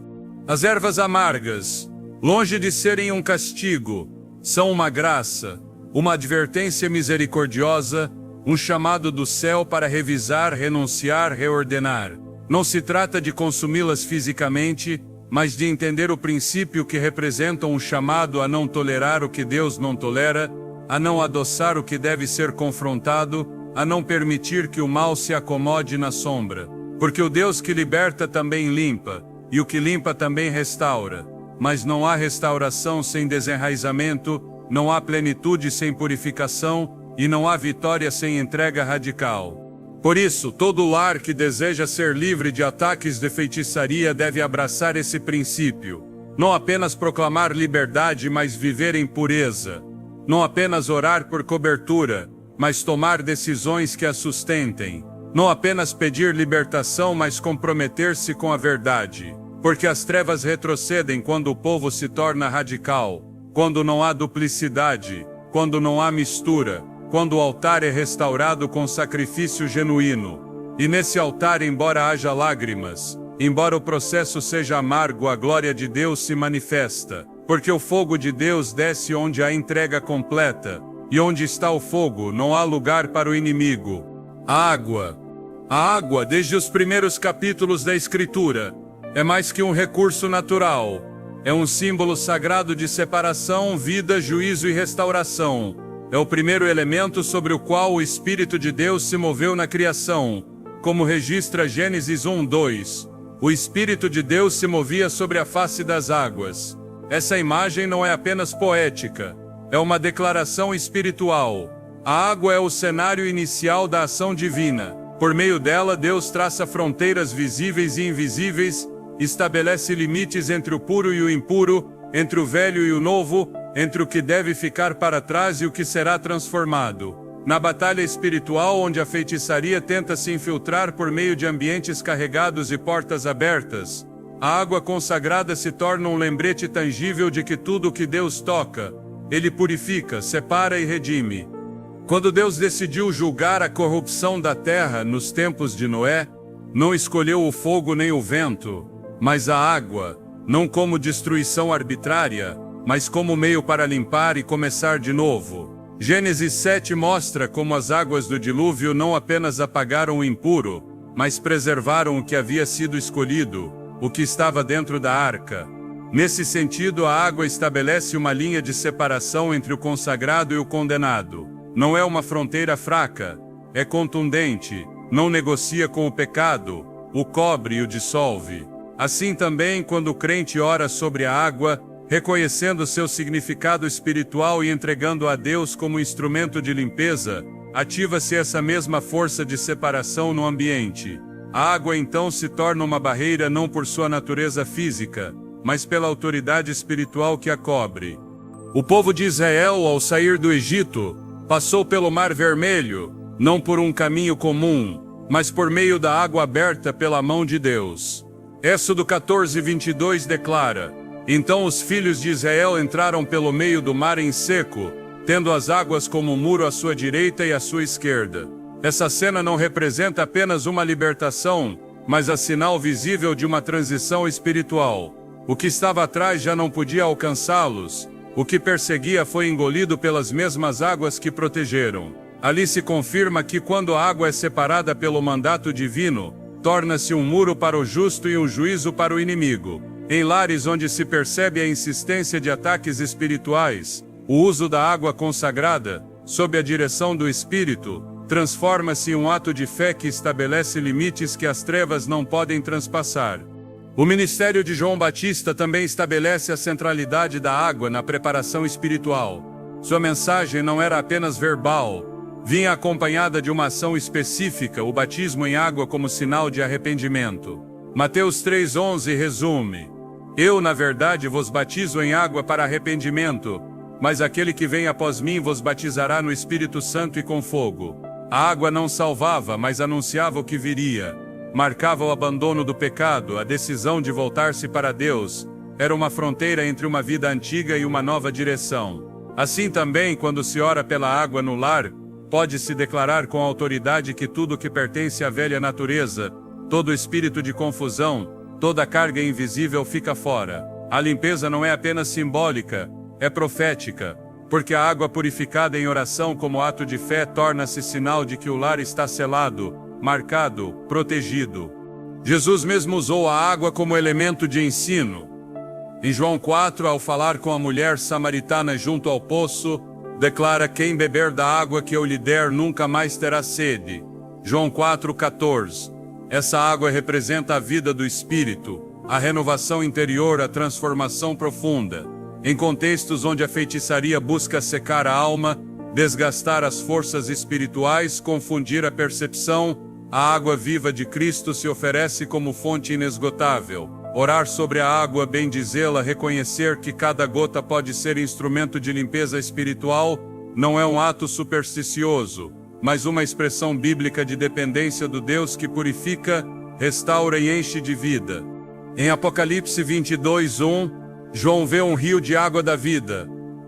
As ervas amargas, longe de serem um castigo, são uma graça, uma advertência misericordiosa, um chamado do céu para revisar, renunciar, reordenar. Não se trata de consumi-las fisicamente, mas de entender o princípio que representam um chamado a não tolerar o que Deus não tolera, a não adoçar o que deve ser confrontado, a não permitir que o mal se acomode na sombra. Porque o Deus que liberta também limpa, e o que limpa também restaura. Mas não há restauração sem desenraizamento, não há plenitude sem purificação, e não há vitória sem entrega radical. Por isso, todo lar que deseja ser livre de ataques de feitiçaria deve abraçar esse princípio. Não apenas proclamar liberdade, mas viver em pureza. Não apenas orar por cobertura, mas tomar decisões que a sustentem. Não apenas pedir libertação, mas comprometer-se com a verdade. Porque as trevas retrocedem quando o povo se torna radical, quando não há duplicidade, quando não há mistura, quando o altar é restaurado com sacrifício genuíno. E nesse altar, embora haja lágrimas, embora o processo seja amargo, a glória de Deus se manifesta, porque o fogo de Deus desce onde há entrega completa, e onde está o fogo, não há lugar para o inimigo. A água, desde os primeiros capítulos da Escritura, é mais que um recurso natural. É um símbolo sagrado de separação, vida, juízo e restauração. É o primeiro elemento sobre o qual o Espírito de Deus se moveu na criação, como registra Gênesis 1:2. O Espírito de Deus se movia sobre a face das águas. Essa imagem não é apenas poética, é uma declaração espiritual. A água é o cenário inicial da ação divina. Por meio dela, Deus traça fronteiras visíveis e invisíveis, estabelece limites entre o puro e o impuro, entre o velho e o novo, entre o que deve ficar para trás e o que será transformado. Na batalha espiritual, onde a feitiçaria tenta se infiltrar por meio de ambientes carregados e portas abertas, a água consagrada se torna um lembrete tangível de que tudo o que Deus toca, Ele purifica, separa e redime. Quando Deus decidiu julgar a corrupção da terra nos tempos de Noé, não escolheu o fogo nem o vento, mas a água, não como destruição arbitrária, mas como meio para limpar e começar de novo. Gênesis 7 mostra como as águas do dilúvio não apenas apagaram o impuro, mas preservaram o que havia sido escolhido, o que estava dentro da arca. Nesse sentido, a água estabelece uma linha de separação entre o consagrado e o condenado. Não é uma fronteira fraca, é contundente, não negocia com o pecado, o cobre e o dissolve. Assim também, quando o crente ora sobre a água, reconhecendo seu significado espiritual e entregando a Deus como instrumento de limpeza, ativa-se essa mesma força de separação no ambiente. A água então se torna uma barreira não por sua natureza física, mas pela autoridade espiritual que a cobre. O povo de Israel, ao sair do Egito, passou pelo Mar Vermelho, não por um caminho comum, mas por meio da água aberta pela mão de Deus. Êxodo 14:22 declara: Então os filhos de Israel entraram pelo meio do mar em seco, tendo as águas como um muro à sua direita e à sua esquerda. Essa cena não representa apenas uma libertação, mas a sinal visível de uma transição espiritual. O que estava atrás já não podia alcançá-los, o que perseguia foi engolido pelas mesmas águas que protegeram. Ali se confirma que quando a água é separada pelo mandato divino, torna-se um muro para o justo e um juízo para o inimigo. Em lares onde se percebe a insistência de ataques espirituais, o uso da água consagrada, sob a direção do Espírito, transforma-se em um ato de fé que estabelece limites que as trevas não podem transpassar. O ministério de João Batista também estabelece a centralidade da água na preparação espiritual. Sua mensagem não era apenas verbal, vinha acompanhada de uma ação específica, o batismo em água como sinal de arrependimento. Mateus 3:11 resume: Eu, na verdade, vos batizo em água para arrependimento, mas aquele que vem após mim vos batizará no Espírito Santo e com fogo. A água não salvava, mas anunciava o que viria. Marcava o abandono do pecado, a decisão de voltar-se para Deus. Era uma fronteira entre uma vida antiga e uma nova direção. Assim também, quando se ora pela água no lar, pode-se declarar com autoridade que tudo que pertence à velha natureza, todo espírito de confusão, toda carga invisível fica fora. A limpeza não é apenas simbólica, é profética, porque a água purificada em oração como ato de fé torna-se sinal de que o lar está selado, marcado, protegido. Jesus mesmo usou a água como elemento de ensino. Em João 4, ao falar com a mulher samaritana junto ao poço, declara: Quem beber da água que eu lhe der nunca mais terá sede. João 4:14. Essa água representa a vida do Espírito, a renovação interior, a transformação profunda. Em contextos onde a feitiçaria busca secar a alma, desgastar as forças espirituais, confundir a percepção, a água viva de Cristo se oferece como fonte inesgotável. Orar sobre a água, bendizê-la, reconhecer que cada gota pode ser instrumento de limpeza espiritual, não é um ato supersticioso, mas uma expressão bíblica de dependência do Deus que purifica, restaura e enche de vida. Em Apocalipse 22:1, João vê um rio de água da vida,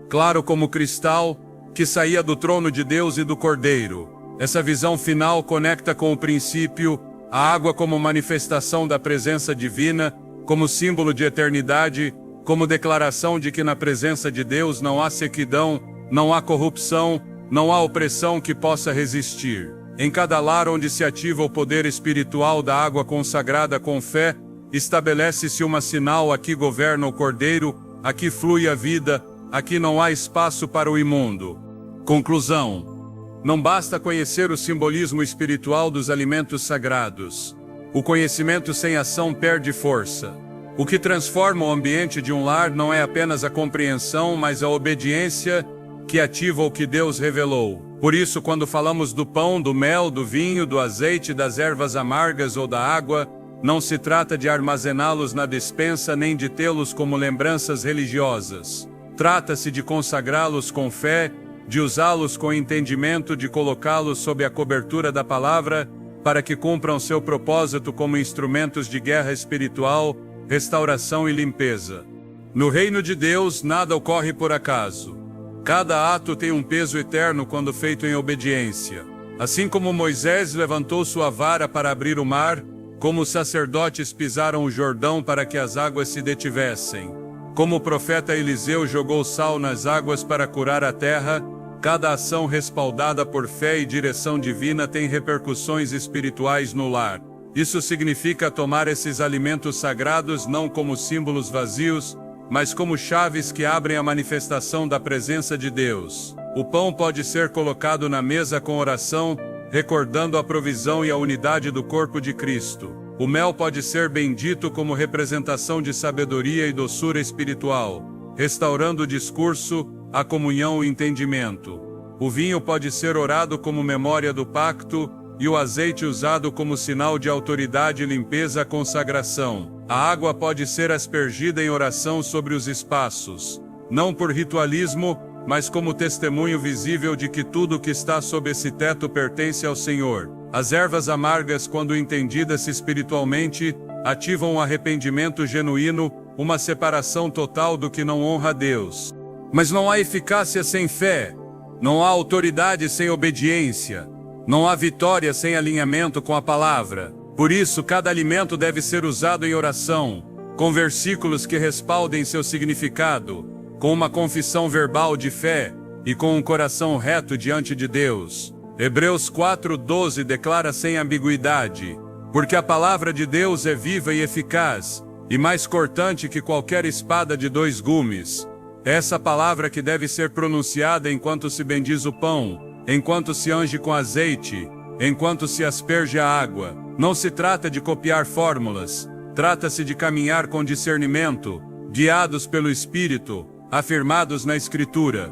claro como cristal, que saía do trono de Deus e do Cordeiro. Essa visão final conecta com o princípio, a água como manifestação da presença divina, como símbolo de eternidade, como declaração de que na presença de Deus não há sequidão, não há corrupção, não há opressão que possa resistir. Em cada lar onde se ativa o poder espiritual da água consagrada com fé, estabelece-se uma sinal: aqui governa o Cordeiro, aqui flui a vida, aqui não há espaço para o imundo. Conclusão: não basta conhecer o simbolismo espiritual dos alimentos sagrados. O conhecimento sem ação perde força. O que transforma o ambiente de um lar não é apenas a compreensão, mas a obediência que ativa o que Deus revelou. Por isso, quando falamos do pão, do mel, do vinho, do azeite, das ervas amargas ou da água, não se trata de armazená-los na despensa nem de tê-los como lembranças religiosas. Trata-se de consagrá-los com fé, de usá-los com entendimento, de colocá-los sob a cobertura da palavra, para que cumpram seu propósito como instrumentos de guerra espiritual, restauração e limpeza. No reino de Deus, nada ocorre por acaso. Cada ato tem um peso eterno quando feito em obediência. Assim como Moisés levantou sua vara para abrir o mar, como os sacerdotes pisaram o Jordão para que as águas se detivessem, como o profeta Eliseu jogou sal nas águas para curar a terra, Cada ação respaldada por fé e direção divina tem repercussões espirituais no lar. Isso significa tomar esses alimentos sagrados não como símbolos vazios, mas como chaves que abrem a manifestação da presença de Deus. O pão pode ser colocado na mesa com oração, recordando a provisão e a unidade do corpo de Cristo. O mel pode ser bendito como representação de sabedoria e doçura espiritual, restaurando o discurso, a comunhão e o entendimento. O vinho pode ser orado como memória do pacto, e o azeite usado como sinal de autoridade, limpeza e consagração. A água pode ser aspergida em oração sobre os espaços, não por ritualismo, mas como testemunho visível de que tudo que está sob esse teto pertence ao Senhor. As ervas amargas, quando entendidas espiritualmente, ativam um arrependimento genuíno, uma separação total do que não honra a Deus. Mas não há eficácia sem fé, não há autoridade sem obediência, não há vitória sem alinhamento com a palavra. Por isso, cada alimento deve ser usado em oração, com versículos que respaldem seu significado, com uma confissão verbal de fé e com um coração reto diante de Deus. Hebreus 4:12 declara sem ambiguidade: porque a palavra de Deus é viva e eficaz, e mais cortante que qualquer espada de 2 gumes. Essa palavra que deve ser pronunciada enquanto se bendiz o pão, enquanto se unge com azeite, enquanto se asperge a água. Não se trata de copiar fórmulas, trata-se de caminhar com discernimento, guiados pelo Espírito, afirmados na Escritura.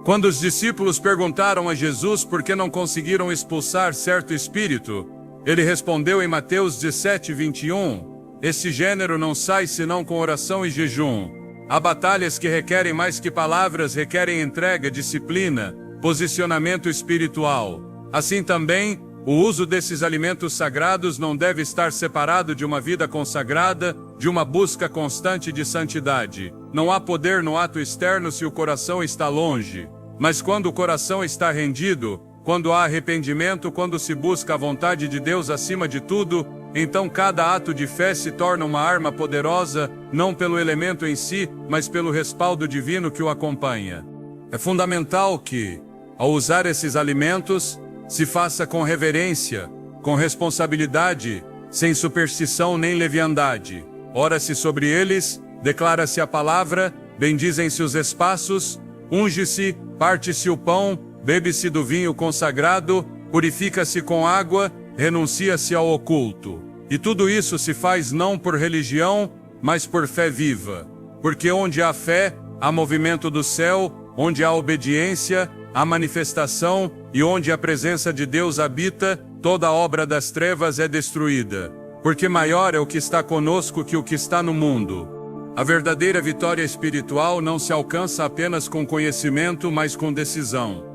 Quando os discípulos perguntaram a Jesus por que não conseguiram expulsar certo espírito, ele respondeu em Mateus 17:21, esse gênero não sai senão com oração e jejum. Há batalhas que requerem mais que palavras, requerem entrega, disciplina, posicionamento espiritual. Assim também, o uso desses alimentos sagrados não deve estar separado de uma vida consagrada, de uma busca constante de santidade. Não há poder no ato externo se o coração está longe. Mas quando o coração está rendido, quando há arrependimento, quando se busca a vontade de Deus acima de tudo, então cada ato de fé se torna uma arma poderosa, não pelo elemento em si, mas pelo respaldo divino que o acompanha. É fundamental que, ao usar esses alimentos, se faça com reverência, com responsabilidade, sem superstição nem leviandade. Ora-se sobre eles, declara-se a palavra, bendizem-se os espaços, unge-se, parte-se o pão, bebe-se do vinho consagrado, purifica-se com água, renuncia-se ao oculto. E tudo isso se faz não por religião, mas por fé viva. Porque onde há fé, há movimento do céu, onde há obediência, há manifestação, e onde a presença de Deus habita, toda obra das trevas é destruída. Porque maior é o que está conosco que o que está no mundo. A verdadeira vitória espiritual não se alcança apenas com conhecimento, mas com decisão.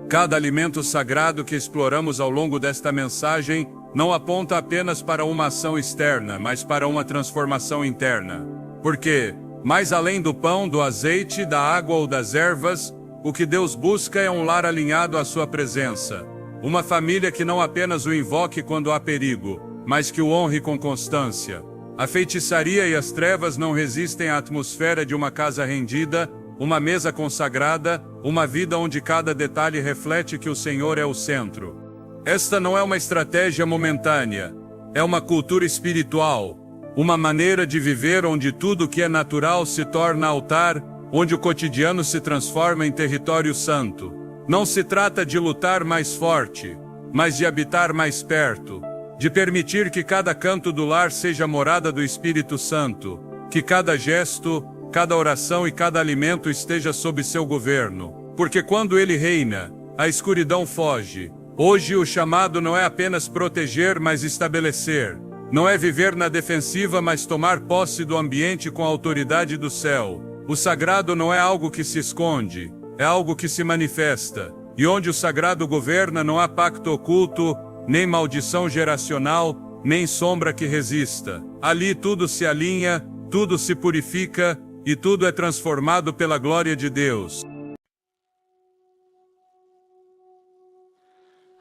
Cada alimento sagrado que exploramos ao longo desta mensagem não aponta apenas para uma ação externa, mas para uma transformação interna. Porque, mais além do pão, do azeite, da água ou das ervas, o que Deus busca é um lar alinhado à sua presença. Uma família que não apenas o invoque quando há perigo, mas que o honre com constância. A feitiçaria e as trevas não resistem à atmosfera de uma casa rendida, uma mesa consagrada, uma vida onde cada detalhe reflete que o Senhor é o centro. Esta não é uma estratégia momentânea, é uma cultura espiritual, uma maneira de viver onde tudo que é natural se torna altar, onde o cotidiano se transforma em território santo. Não se trata de lutar mais forte, mas de habitar mais perto, de permitir que cada canto do lar seja morada do Espírito Santo, que cada gesto, cada oração e cada alimento esteja sob seu governo. Porque quando ele reina, a escuridão foge. Hoje o chamado não é apenas proteger, mas estabelecer. Não é viver na defensiva, mas tomar posse do ambiente com a autoridade do céu. O sagrado não é algo que se esconde, é algo que se manifesta. E onde o sagrado governa não há pacto oculto, nem maldição geracional, nem sombra que resista. Ali tudo se alinha, tudo se purifica, e tudo é transformado pela glória de Deus.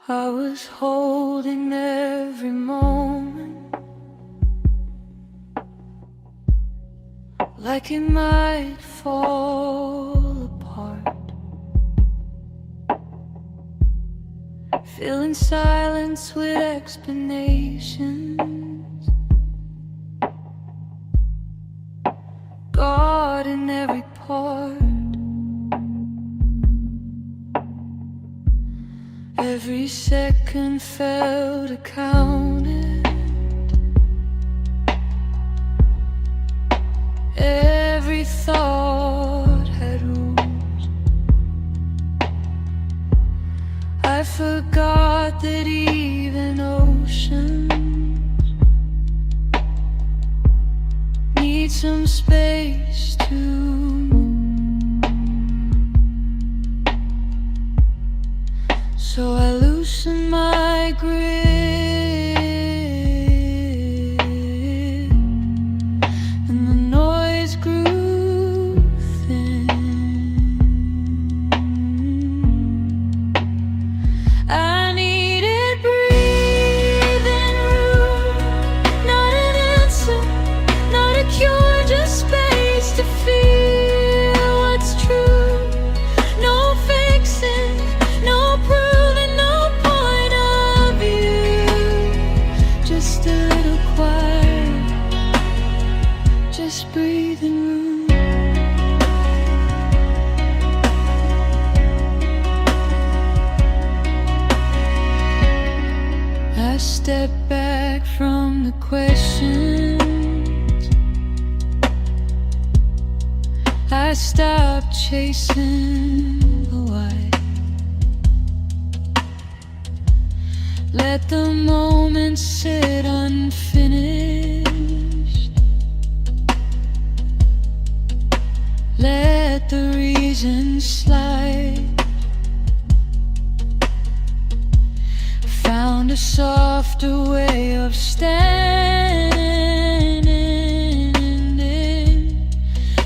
I was holding every moment like it might fall apart. filling silence with explanations. God in every part, every second felt accounted, every thought had rules. I forgot that even oceans need some space to move. So I loosen my grip, and the noise grew thin. I needed breathing room, not an answer, not a cure, just space to feel what's true. No fixing, no proving, no point of view. Just a little quiet, just breathing room. I step back from the questions, I stop chasing the why. Let the moment sit unfinished, let the reason slide. Found a softer way of standing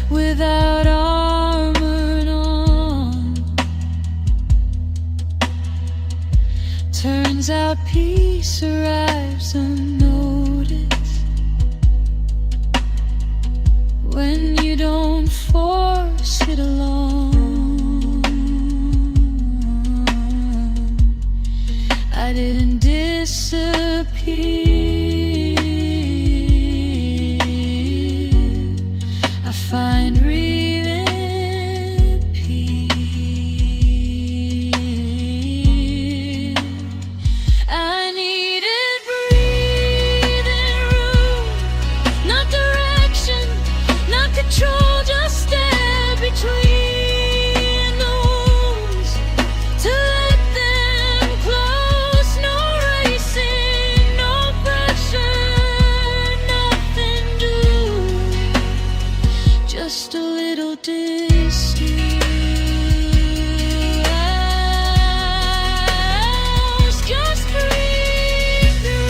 without armor on. Turns out peace arrives unnoticed when you don't force it along. I didn't disappear, I find real peace. I needed breathing room, not direction, not control, just step between the wounds to let them close. No racing, no pressure, nothing due, just a little distance. Just breathe through.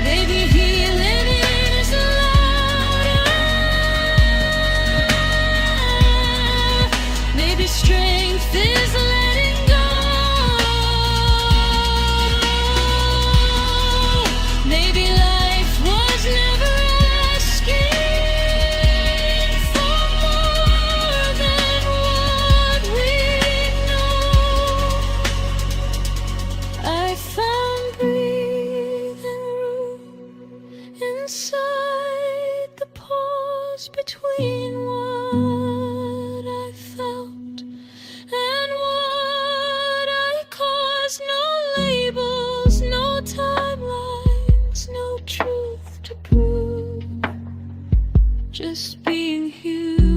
Maybe healing is louder, maybe strength is letting go, maybe life was never asking for more than what we know. I found breathing room inside the pause between what I felt and what I caused. No labels, no timelines, no truth to prove, just being human.